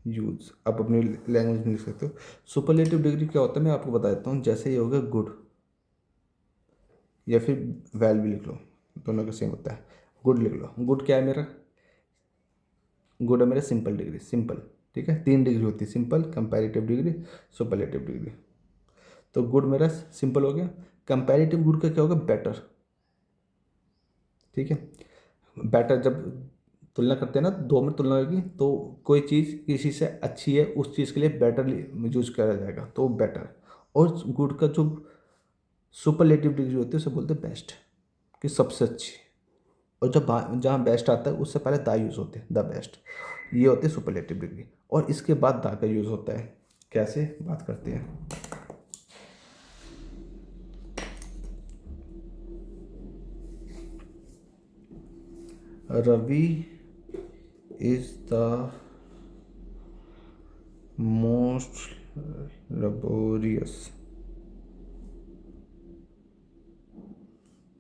यूज। आप अपनी लैंग्वेज में लिख सकते हो। सुपरलेटिव डिग्री क्या होता है मैं आपको बता देता हूँ। जैसे ये हो गया गुड, या फिर वेल भी लिख लो, दोनों का सेम होता है। गुड लिख लो। गुड क्या है मेरा? गुड है मेरा सिंपल डिग्री, सिंपल, ठीक है। 3 डिग्री होती है, simple, comparative degree, superlative degree. तो गुड मेरा सिंपल हो गया। कंपैरेटिव गुड का क्या होगा? बेटर, ठीक है। बेटर जब तुलना करते हैं ना, दो में तुलना होगी, तो कोई चीज़ किसी से अच्छी है, उस चीज़ के लिए बेटर यूज करा जाएगा, तो बेटर। और गुड का जो सुपरलेटिव डिग्री होती है उसे बोलते हैं बेस्ट, कि सबसे अच्छी। और जब जहाँ बेस्ट आता है उससे पहले द यूज़ होते हैं, द बेस्ट, ये होती है सुपरलेटिव डिग्री। और इसके बाद द का यूज़ होता है। कैसे? बात करते हैं। Ravi is the most laborious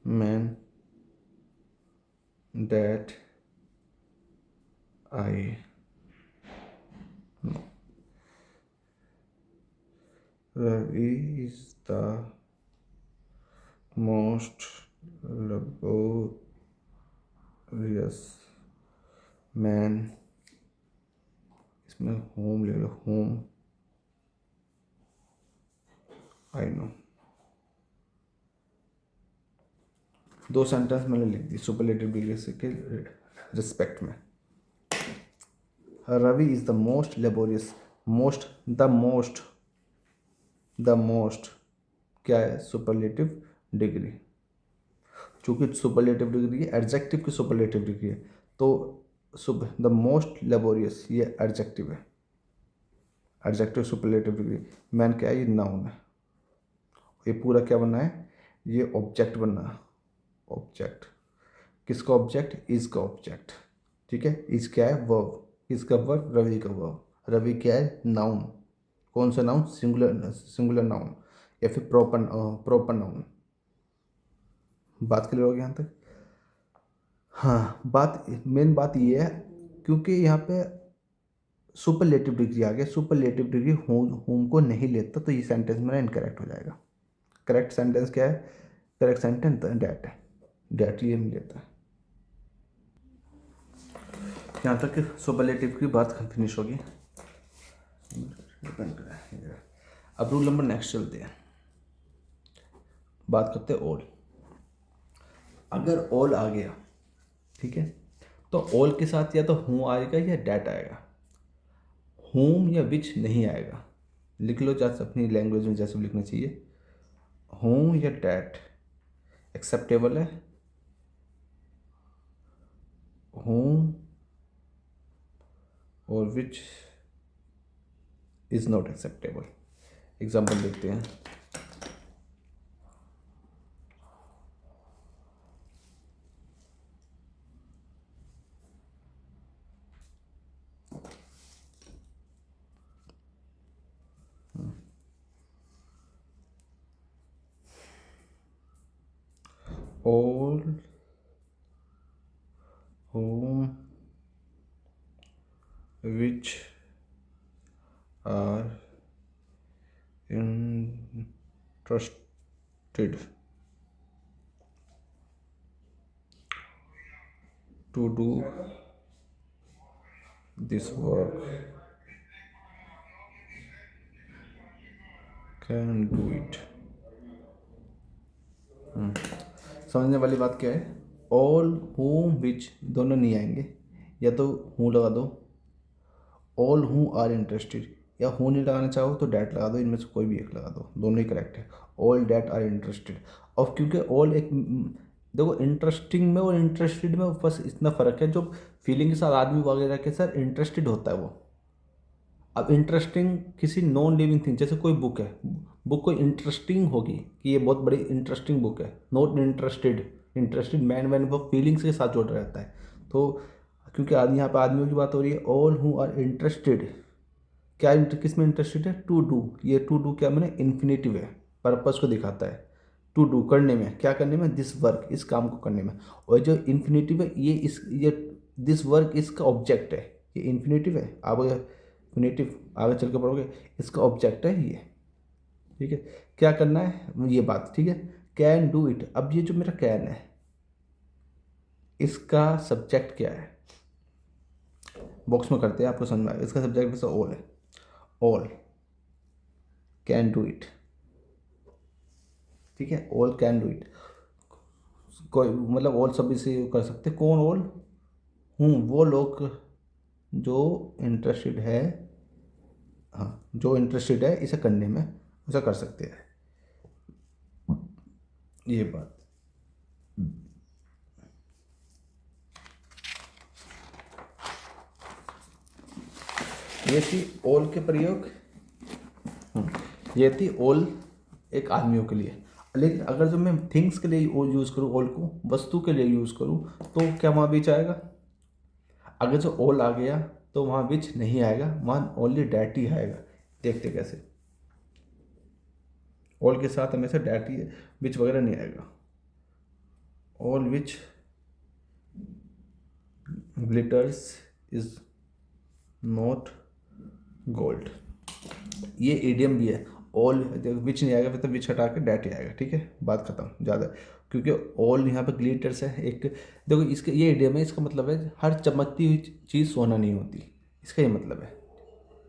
man that I know. Ravi is the most laborious man, इसमें होम ले लो, होम आई नो। 2 सेंटेंस मैंने लिख दी सुपरलेटिव डिग्री से के रिस्पेक्ट में। Ravi is the most laborious, most, the most क्या है? Superlative degree. चूंकि सुपरलेटिव डिग्री एडजेक्टिव की सुपरलेटिव डिग्री है, तो द मोस्ट लेबोरियस ये एडजेक्टिव है, एडजेक्टिव सुपरलेटिव डिग्री। मैन क्या है? ये नाउन है। ये पूरा क्या बनना है? ये ऑब्जेक्ट बनना है, ऑब्जेक्ट। किसका ऑब्जेक्ट? इज का ऑब्जेक्ट, ठीक है। इज क्या है? वर्ब। किसका वर्ब, रवि का वर्ब। रवि क्या है, नाउन। कौन सा नाउन, सिंगुलर नाउन या फिर प्रॉपर नाउन। बात क्लियर हो गई यहाँ तक। हाँ, बात मेन बात ये है, क्योंकि यहाँ पे सुपरलेटिव डिग्री आ गया, सुपरलेटिव डिग्री होम को नहीं लेता, तो ये सेंटेंस मेरा इनकरेक्ट हो जाएगा। करेक्ट सेंटेंस क्या है, करेक्ट सेंटेंस डैट है, डैट ये नहीं लेता है। यहाँ तक सुपरलेटिव की बात फिनिश होगी। अब रूल नंबर नेक्स्ट चलते हैं, बात करते हैं ऑल। अगर ऑल आ गया, ठीक है, तो ऑल के साथ या तो हूँ आएगा या डैट आएगा, होम या विच नहीं आएगा। लिख लो जैसे अपनी लैंग्वेज में जैसे भी लिखना चाहिए, होम या डैट एक्सेप्टेबल है, होम और which is not acceptable. Example देखते हैं। all whom which are interested to do this work can do it। समझने वाली बात क्या है, ऑल whom which दोनों नहीं आएंगे, या तो हूँ लगा दो, ऑल हूँ आर इंटरेस्टेड, या हूँ नहीं लगाना चाहो तो डैट लगा दो, इनमें से कोई भी एक लगा दो, दोनों ही करेक्ट है। All that are interested. और क्योंकि ऑल एक देखो, इंटरेस्टिंग में और इंटरेस्टेड में बस इतना फ़र्क है, जो फीलिंग के साथ आदमी वगैरह के साथ इंटरेस्टेड होता है वो। अब इंटरेस्टिंग किसी नॉन लिविंग थिंग, जैसे कोई बुक है, बुक कोई इंटरेस्टिंग होगी कि ये बहुत बड़ी इंटरेस्टिंग बुक है, not interested. Interested man when वो फीलिंग्स के साथ जुड़ रहता है। तो क्योंकि आदमी, यहाँ पर आदमियों की बात हो रही है, ऑल हु आर इंटरेस्टेड, क्या किस में इंटरेस्टेड है, टू डू। ये टू डू क्या मैंने इन्फिनेटिव है, पर्पस को दिखाता है। टू डू करने में, क्या करने में, दिस वर्क, इस काम को करने में। और जो इन्फिनेटिव है ये दिस वर्क इसका ऑब्जेक्ट है, ये इन्फिनेटिव है। आप इन्फिनेटिव आगे चल के पढ़ोगे, इसका ऑब्जेक्ट है ये, ठीक है। क्या करना है ये बात, ठीक है। कैन डू इट, अब ये जो मेरा कैन है, इसका सब्जेक्ट क्या है, बॉक्स में करते हैं, आपको समझ में आएगा। इसका सब्जेक्ट वैसे ऑल है, ऑल कैन डू इट, ठीक है। ऑल कैन डू इट, कोई मतलब ऑल सब इसे कर सकते। कौन ऑल, हूँ वो लोग जो इंटरेस्टेड है, हाँ जो इंटरेस्टेड है इसे करने में, उसे कर सकते हैं, ये बात। ये थी ऑल के प्रयोग, ये थी ऑल एक आदमियों के लिए। लेकिन अगर जो मैं थिंग्स के लिए यूज़ करूँ ऑल को, वस्तु के लिए यूज़ करूँ, तो क्या वहाँ बीच आएगा। अगर जो ऑल आ गया तो वहाँ विच नहीं आएगा, वहाँ ओनली डैट ही आएगा। देखते कैसे, ऑल के साथ हमेशा डैट ही, विच वगैरह नहीं आएगा। All which glitters is not gold, ये इडियम भी है। ऑल विच नहीं आएगा, फिर तो विच हटा के डैट ही आएगा, ठीक है, बात खत्म। ज़्यादा, क्योंकि ऑल यहाँ पर ग्लिटर्स है एक, देखो इसके ये इडियम है, इसका मतलब है हर चमकती हुई चीज़ सोना नहीं होती, इसका ये मतलब है।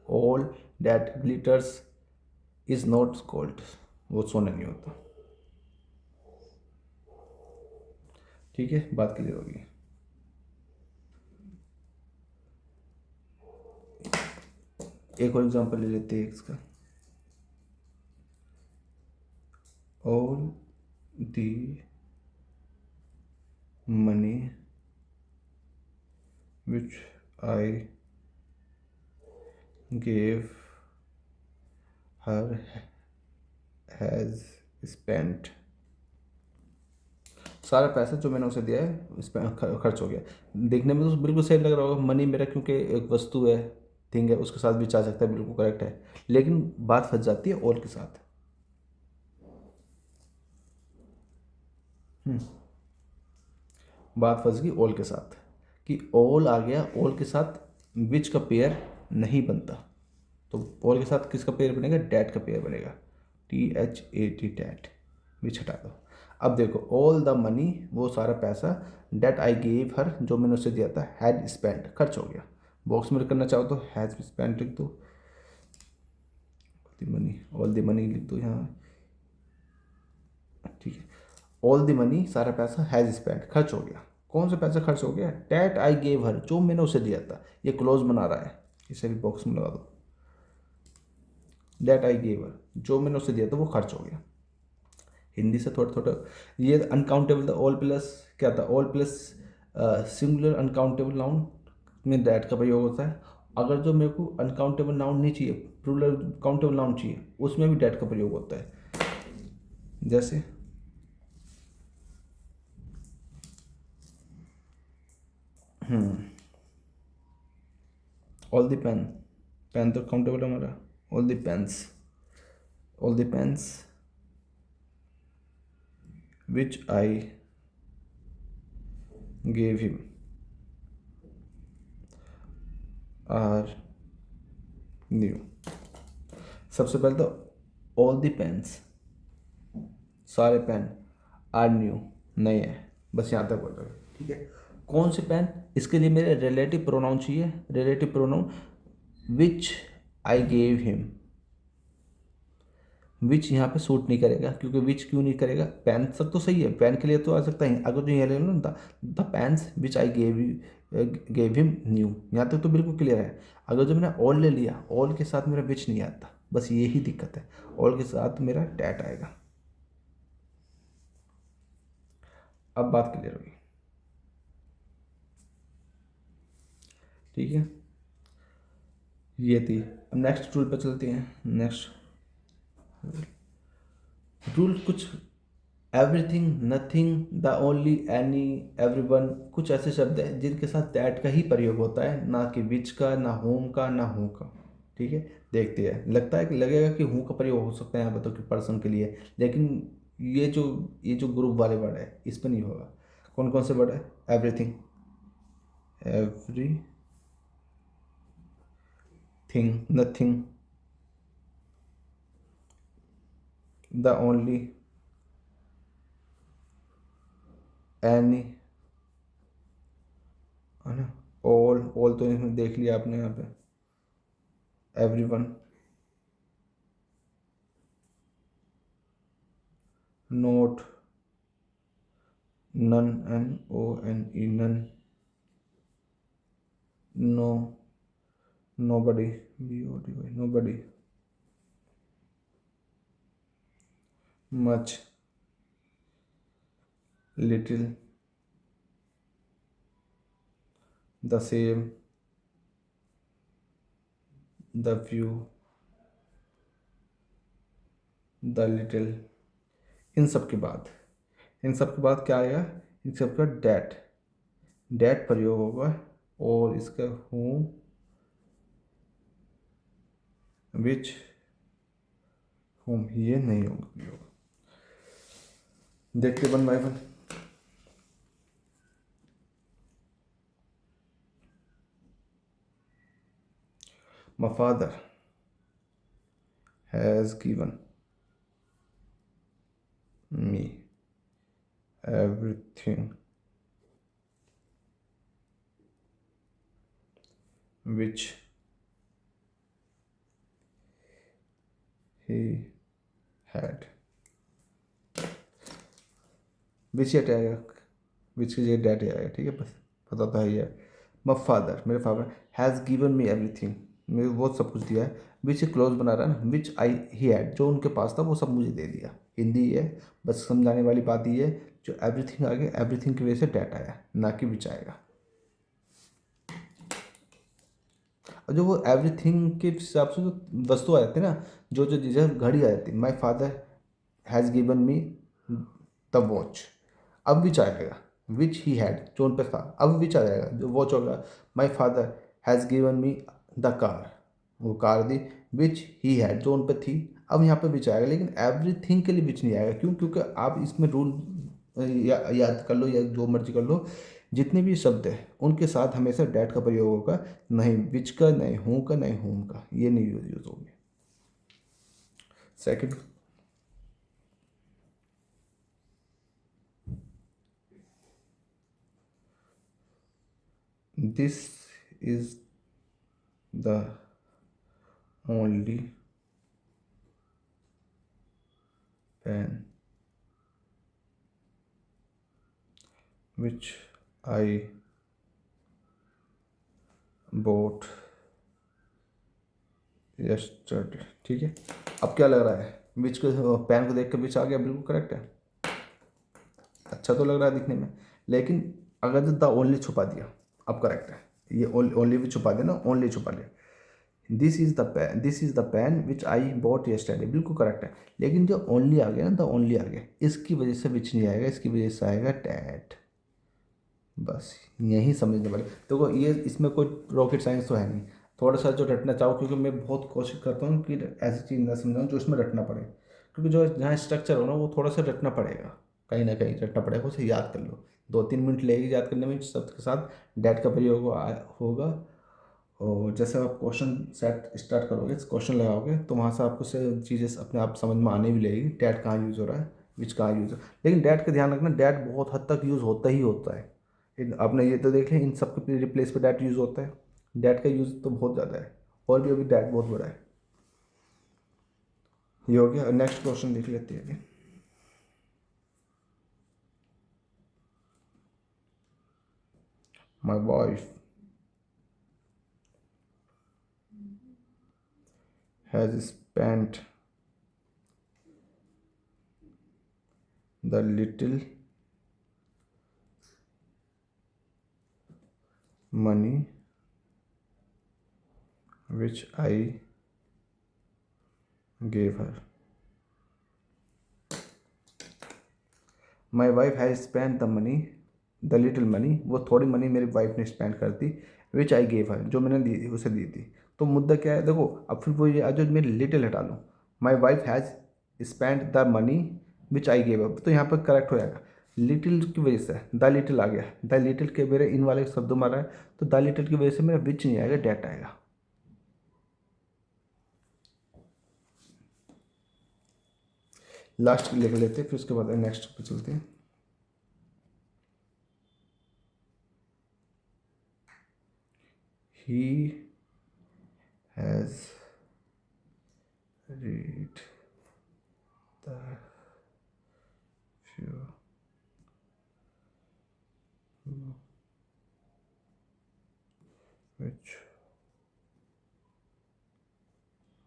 All that glitters is not gold, वो सोना नहीं होता, ठीक है, बात क्लियर होगी। एक और एग्जांपल ले लेते हैं इसका, all the money which I gave her has spent सारा पैसा जो मैंने उसे दिया है इस पर खर्च हो गया। देखने में तो बिल्कुल सही लग रहा होगा, मनी मेरा क्योंकि एक वस्तु है, थिंग है, उसके साथ भी जा सकता है, बिल्कुल करेक्ट है। लेकिन बात फंस जाती है ऑल के साथ। बात फंस गई ऑल के साथ कि ऑल आ गया, ऑल के साथ विच का पेयर नहीं बनता। तो ऑल के साथ किसका पेयर बनेगा? डैट का पेयर बनेगा, THAT, डैट। विच हटा दो। अब देखो ऑल द मनी, वो सारा पैसा, डेट आई गेव हर, जो मैंने उसे दिया था, हैड स्पेंड, खर्च हो गया। बॉक्स में करना चाहो तो हैज स्पेंड लिख दो, मनी, ऑल द मनी लिख दो यहाँ, ठीक है। ऑल द मनी, सारा पैसा, हैज स्पेंड, खर्च हो गया। कौन सा पैसा खर्च हो गया? डेट आई गेव हर, जो मैंने उसे दिया था। ये क्लोज बना रहा है, इसे भी बॉक्स में लगा दो। डेट आई गेव हर, जो मैंने उसे दिया था वो खर्च हो गया। हिंदी से थोड़ा थोड़ा, ये अनकाउंटेबल था, ऑल प्लस क्या था? All plus singular uncountable noun में दैट का प्रयोग होता है। अगर जो मेरे को अनकाउंटेबल नाउन नहीं चाहिए, प्लूरल काउंटेबल नाउन चाहिए, उसमें भी डैट का प्रयोग होता है। जैसे ऑल द पेन, पेन तो काउंटेबल है हमारा। All the pens, all the pens which I gave him are new. सबसे पहले तो ऑल द पेन्स, सारे पेन, आर न्यू, नए हैं, बस यहाँ तक बोल रहे हैं, ठीक है। कौन से पेन? इसके लिए मेरे रिलेटिव प्रोनाउन चाहिए, relative pronoun which I gave him. Which यहाँ पे सूट नहीं करेगा, क्योंकि विच क्यों नहीं करेगा? पेन तक तो सही है, पेन के लिए तो आ सकता है। अगर जो ये ले लो ना, the pens which I gave him new, यहाँ तक तो बिल्कुल क्लियर है। अगर जो मैंने ऑल ले लिया, ऑल के साथ मेरा विच नहीं आता, बस यही दिक्कत है। ऑल के साथ मेरा डैट आएगा। अब बात क्लियर होगी, ठीक है। ये थी। अब नेक्स्ट रूल पर चलते हैं। नेक्स्ट रूल कुछ everything, nothing, the only, any, everyone, कुछ ऐसे शब्द हैं जिनके साथ दैट का ही प्रयोग होता है, ना कि विच का, ना होम का, ना हु का, ठीक है। देखते हैं, लगता है कि लगेगा कि हु का प्रयोग हो सकता है यहाँ पर तो, कि पर्सन के लिए, लेकिन ये जो ग्रुप वाले वर्ड है इस पर नहीं होगा। कौन कौन से वर्ड है? Everything, every thing, nothing, the only, any, है ना, ऑल, ऑल तो इसमें देख लिया आपने यहाँ पे, everyone, note, none, NONE, none, no, nobody, BODY, nobody, much, little, the same, the few, the little. इन सब के बाद क्या आएगा? इन सब का डैट, डैट प्रयोग होगा, और इसका हूँ, विच, होम, ये नहीं होगा प्रयोग। देखते one by one. My father has given me everything which he had। Which एट आएगा, विच की जगह डैट आएगा, ठीक है, बस पता तो है ही है। माई फादर, मेरे father, has given me everything, मेरे वो सब कुछ दिया है। विच क्लोज बना रहा है ना, विच आई ही हैड, जो उनके पास था वो सब मुझे दे दिया। हिंदी है, बस समझाने वाली बात ये है, जो एवरीथिंग आ गया, एवरीथिंग की वजह से डैट आया, ना कि विच आएगा। और जो वो एवरीथिंग के हिसाब से जो वस्तु आ जाती है ना, जो जो चीज़ें, घड़ी आ जाती है, माई father has given me the watch. अब विच आएगा, विच ही हैड जो उन पर था, अब विच आ जाएगा, जो वॉच होगा। My father has given me the car, वो कार दी, विच ही हैड जो उन पर थी। अब यहाँ पर विच आएगा, लेकिन एवरीथिंग के लिए विच नहीं आएगा। क्यों? क्योंकि आप इसमें रूल याद कर लो या जो मर्जी कर लो, जितने भी शब्द हैं उनके साथ हमेशा डैट का प्रयोग होगा, नहीं विच का, नहीं हूँ का, नहीं होम का, ये नहीं यूज होंगे। Second, this is the only pen which I bought yesterday. ठीक है, अब क्या लग रहा है? विच को, पेन को देख के विच आ गया, बिल्कुल करेक्ट है। अच्छा तो लग रहा है दिखने में, लेकिन अगर द ओनली छुपा दिया, अब करेक्ट है। ये ओनली भी छुपा देना, ओनली छुपा ले। This is the pen which I bought yesterday, बिल्कुल करेक्ट है। लेकिन जो ओनली आ गया ना, द ओनली आ गया, इसकी वजह से विच नहीं आएगा, इसकी वजह से आएगा डैट। बस यही समझने वाले। देखो ये इसमें कोई रॉकेट साइंस तो है नहीं, थोड़ा सा जो रटना चाहो, क्योंकि मैं बहुत कोशिश करता हूँ कि ऐसी चीज़ ना समझाऊँ जो इसमें रटना पड़े, क्योंकि जो जहाँ स्ट्रक्चर हो ना वो थोड़ा सा रटना पड़ेगा, कहीं ना कहीं रटना पड़ेगा, उसे याद कर लो। 2-3 मिनट लगेगी याद करने में, शब्द के साथ डैट का प्रयोग होगा। और जैसे आप क्वेश्चन सेट स्टार्ट करोगे, क्वेश्चन लगाओगे, तो वहाँ से आपको से चीज़ें अपने आप समझ में आने भी लगेगी, डैट कहाँ यूज़ हो रहा है, विच कहाँ यूज़ हो। लेकिन डैट का ध्यान रखना, डैट बहुत हद तक यूज़ होता ही होता है। आपने ये तो देख लिया, इन सब के रिप्लेस पे डैट यूज़ होता है। डैट का यूज़ तो बहुत ज़्यादा है, और भी अभी डैट बहुत बड़ा है। ये हो गया। नेक्स्ट क्वेश्चन देख लेते हैं। माई wife has spent the little money which I gave her. My wife has spend the money, the little money, वो थोड़ी मनी मेरी वाइफ ने स्पेंड कर दी, विच आई गेव हर जो मैंने दी थी उसे दी थी। तो मुद्दा क्या है? देखो अब फिर वो ये आज जो मेरी लिटिल हटा लो, my wife has spend the money which I gave up, तो यहाँ पर करेक्ट हो जाएगा। लिटिल की वजह से द लिटिल आ गया, द लिटिल के मेरे इन वाले शब्दों मारा है, तो द लिटिल की वजह से मेरा विच नहीं आएगा, डैट आएगा। लास्ट लिख लेते हैं, फिर उसके बाद नेक्स्ट पे चलते हैं। He has read the few which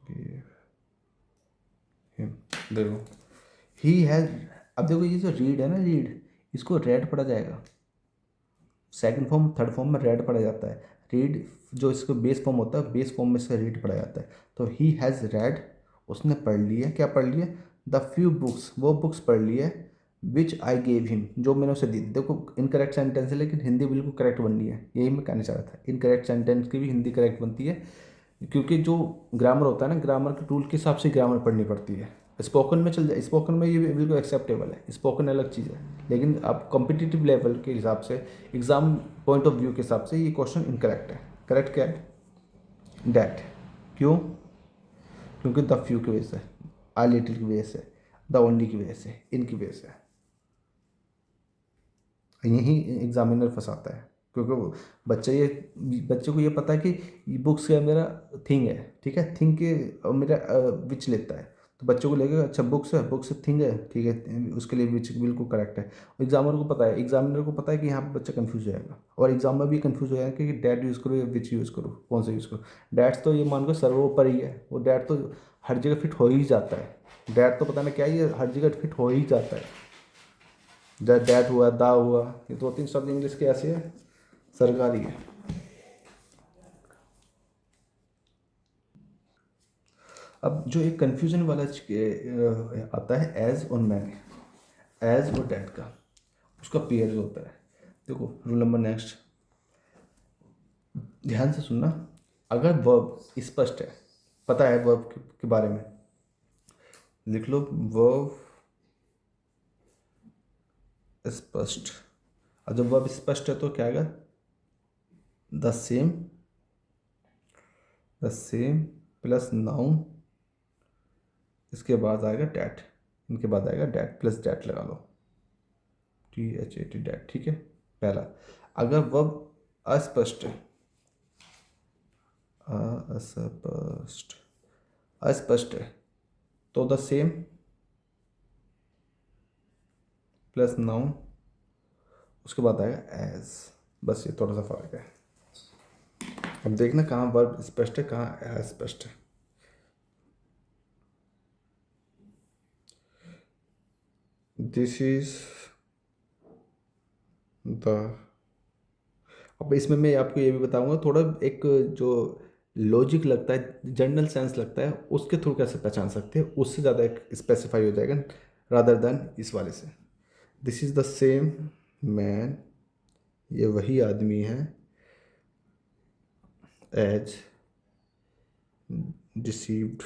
gave him। देखो ही हैज, अब देखो ये जो रीड है ना, रीड, इसको रेड पढ़ा जाएगा। सेकंड फॉर्म थर्ड फॉर्म में रेड पढ़ा जाता है। रीड जो इसको बेस फॉर्म होता है, बेस फॉर्म में से रीड पढ़ा जाता है। तो ही हैज़ रेड, उसने पढ़ लिया, क्या पढ़ लिया? द फ्यू बुक्स, वो बुक्स पढ़ लिए, विच आई गेव हिम जो मैंने उसे दी थी। देखो इनकरेक्ट सेंटेंस है, लेकिन हिंदी बिल्कुल करेक्ट बन रही है, यही मैं कहना चाह रहा था। इनकरेक्ट सेंटेंस की भी हिंदी करेक्ट बनती है, क्योंकि जो ग्रामर होता है ना, ग्रामर के टूल के हिसाब से ग्रामर पढ़नी पड़ती है। स्पोकन में चल जाए, स्पोकन में ये बिल्कुल एक्सेप्टेबल है, स्पोकन अलग चीज़ है। लेकिन आप कॉम्पिटिटिव लेवल के हिसाब से, एग्जाम पॉइंट ऑफ व्यू के हिसाब से ये क्वेश्चन इनकरेक्ट है। करेक्ट क्या है? डैट। क्यों? क्योंकि द फ्यू की वजह से, आई लिटिल की वजह से, द ओनली की वजह से, इनकी वजह से, यही एग्जामिनर फंसाता है। क्योंकि वो बच्चे को ये पता है कि बुक्स का मेरा थिंग है, ठीक है, थिंग के मेरा विच लेता है, तो बच्चों को लगेगा अच्छा बुक्स है, बुक्स थिंग है, ठीक है, उसके लिए विच बिल्कुल करेक्ट है। एग्जामिनर को पता है, कि यहाँ पर बच्चा कंफ्यूज हो जाएगा, और एग्जाम में भी कंफ्यूज हो जाएगा कि डैट यूज़ करो या विच यूज़ करो, कौन सा यूज़ करो। डैट्स तो ये मान लो सर्वोपरि ही है, वो डैट तो हर जगह फिट हो ही जाता है। डैट तो पता नहीं क्या ही है, हर जगह फिट हो ही जाता है। डैट हुआ, दा हुआ, ये 2-3 शब्द इंग्लिश के ऐसे है, सरकारी है। अब जो एक कन्फ्यूजन वाला आता है एज और मैन, एज और डैट का, उसका पेयर जो होता है। देखो रूल नंबर नेक्स्ट, ध्यान से सुनना। अगर वर्ब स्पष्ट है, पता है वर्ब के बारे में, लिख लो वर्ब स्पष्ट। और जब वर्ब स्पष्ट है तो क्या आएगा, द सेम प्लस नाउन, इसके बाद आएगा डैट, इनके बाद आएगा डैट प्लस डैट लगा लो, THAT डैट, ठीक है। पहला, अगर वर्ब अस्पष्ट है, अस्पष्ट है तो द सेम प्लस नाउन, उसके बाद आएगा एज। बस ये थोड़ा सा फर्क है। अब देखना कहाँ वर्ब स्पष्ट है, कहाँ अस्पष्ट है। दिस इज द, अब इसमें मैं आपको ये भी बताऊंगा थोड़ा, एक जो लॉजिक लगता है, जनरल सेंस लगता है, उसके थ्रू कैसे पहचान सकते हैं, उससे ज़्यादा एक स्पेसिफाई हो जाएगा रादर देन इस वाले से। This is the same man, ये वही आदमी है, एज डिसीव्ड,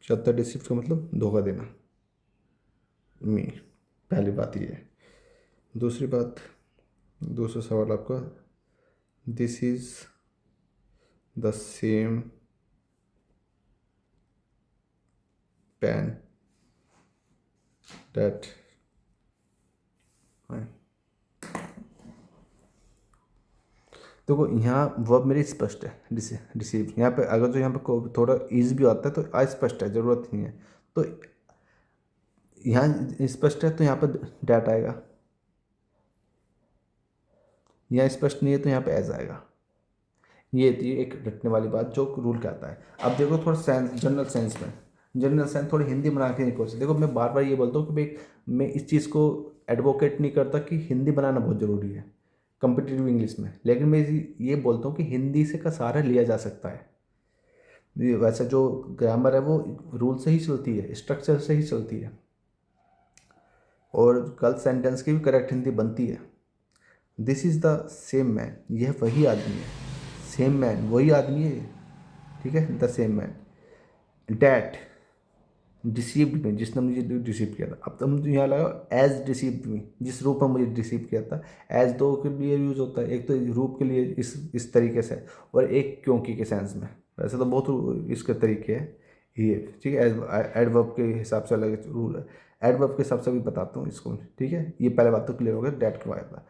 क्या होता है डिसीव्ड का मतलब, धोखा देना, मी। पहली बात ये है। दूसरी बात, दूसरा सवाल आपका, this is the same pen that, देखो यहाँ वर्ब मेरी स्पष्ट है, रिसीव। यहाँ पे अगर जो यहाँ पे थोड़ा ईज भी आता है तो अस्पष्ट है, ज़रूरत नहीं है। तो यहाँ स्पष्ट है तो यहाँ पर डैट आएगा, यहाँ स्पष्ट नहीं है तो यहाँ पे एज आएगा। ये थी एक रटने वाली बात जो रूल कहता है। अब देखो थोड़ा सेंस, जनरल सेंस में, जनरल सेंस थोड़ी हिंदी बना के नहीं कोशिश। देखो मैं बार बार ये बोलता हूँ कि भाई मैं इस चीज़ को एडवोकेट नहीं करता कि हिंदी बनाना बहुत ज़रूरी है कम्पिटिटिव इंग्लिश में, लेकिन मैं ये बोलता हूँ कि हिंदी से का सहारा लिया जा सकता है। वैसे जो ग्रामर है वो रूल से ही चलती है, स्ट्रक्चर से ही चलती है, और गलत सेंटेंस की भी करेक्ट हिंदी बनती है। This is the same man, यह वही आदमी है, सेम मैन वही आदमी है, ठीक है, the same man that deceived में, जिसने मुझे डिसीव किया था। अब तो मुझे यहाँ लगा एज डिसीव्ड में, जिस रूप में मुझे डिसीव किया था। एज दो के लिए यूज होता है, एक तो रूप के लिए इस तरीके से, और एक क्योंकि के सेंस में। वैसे तो बहुत इसके तरीके हैं ये, ठीक है। एडवर्ब के हिसाब से अलग रूल है, एडवर्ब के हिसाब से भी बताता हूँ इसको, ठीक है। ये पहले बात तो क्लियर हो गया, डैट क्यों आया था।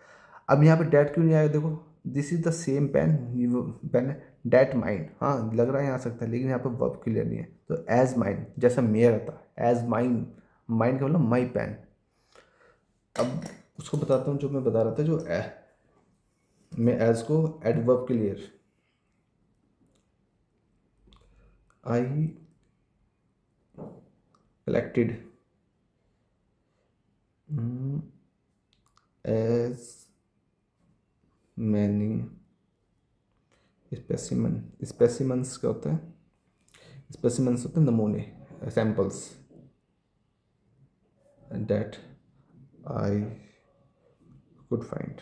अब यहाँ पे डैट क्यों नहीं आया, देखो this is the same pen, ये वो पेन है, डैट माइन, हाँ लग रहा है यहाँ सकता है, लेकिन यहाँ पे वर्ब क्लियर नहीं है। तो एज माइन, जैसा मेरा था, एज माइन, माइन का मतलब माई पेन। अब उसको बताता हूँ जो मैं बता रहा था, जो मैं एज को adverb clear, I collected as many specimen, specimens क्या होता है, स्पेसिमंस होते हैं नमूने, samples, that I could find।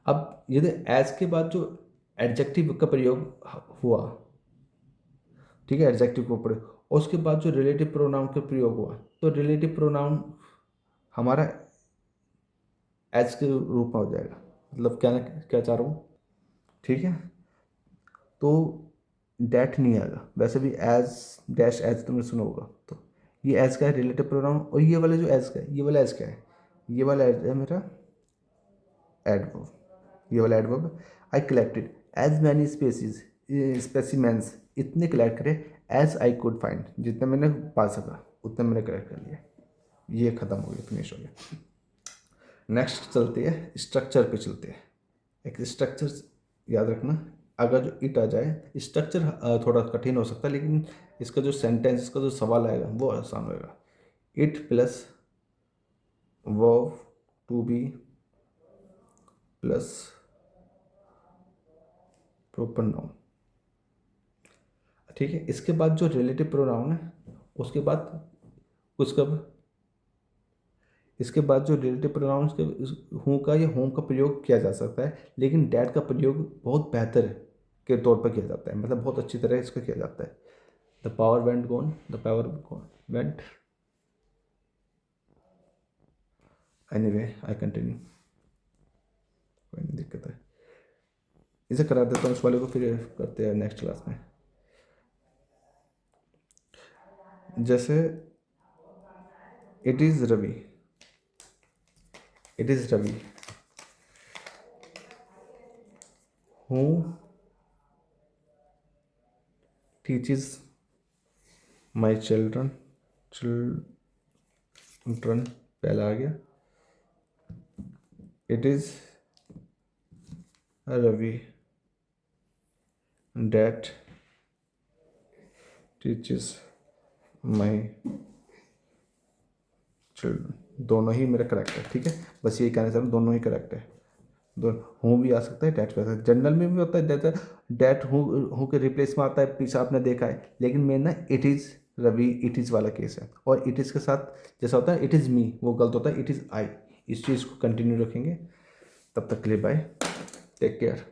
अब यदि एज के बाद जो एडजेक्टिव का प्रयोग हुआ, ठीक है, एडजेक्टिव के ऊपर, और उसके बाद जो रिलेटिव प्रोनाउन का प्रयोग हुआ, तो रिलेटिव प्रोनाउन हमारा एज के रूप में हो जाएगा। मतलब क्या क्या चाह रहा हूँ, ठीक है। तो डैट नहीं आएगा, वैसे भी एज डैश एज तुमने सुना होगा। तो ये एज का है रिलेटिव प्रोनाउन, और ये वाला जो एज का है, ये वाला एज का है, ये वाला एज है मेरा एडवर्ब, ये वाला adverb. I collected as many species, specimens, इतने कलेक्ट करे, एज आई कुड फाइंड, जितने मैंने पा सका उतने मैंने कलेक्ट कर लिया। ये खत्म हो गया, फिनिश हो गया। नेक्स्ट चलते हैं, स्ट्रक्चर पे चलते हैं। एक स्ट्रक्चर याद रखना, अगर जो इट आ जाए, स्ट्रक्चर थोड़ा कठिन हो सकता है, लेकिन इसका जो सेंटेंस, इसका जो सवाल आएगा वो आसान होगा। It plus verb to be plus proper noun. ठीक है। इसके बाद जो रिलेटिव प्रोनाउन है उसके बाद उसका इसके बाद जो रिलेटिव प्रोनाउंस के हूँ का या होम का प्रयोग किया जा सकता है, लेकिन डैड का प्रयोग बहुत बेहतर के तौर पर किया जाता है, मतलब बहुत अच्छी तरह इसका किया जाता है। The power went gone, the power went, anyway I continue, कोई नहीं दिक्कत है। इसे करा देता हूँ इस वाले को, फिर करते हैं नेक्स्ट क्लास में। जैसे it is Ravi, it is Ravi who teaches my children, children पहला आ गया। It is Ravi that teaches my children, दोनों ही मेरा करेक्ट है। ठीक है, बस यही कहना चाह रहा हूँ, दोनों ही करेक्ट है। दोनों हूँ भी आ सकता है, डैट भी आ सकता है। जनरल में भी होता है जैसे डैट हूँ के रिप्लेस में आता है, पीछे आपने देखा है। लेकिन मेन ना it is Ravi, it is वाला केस है। और इट इज़ के साथ जैसा होता है इट इज़ मी, वो गलत होता है, इट इज़ आई। इस चीज़ को कंटिन्यू रखेंगे। तब तक के लिए बाय, टेक केयर।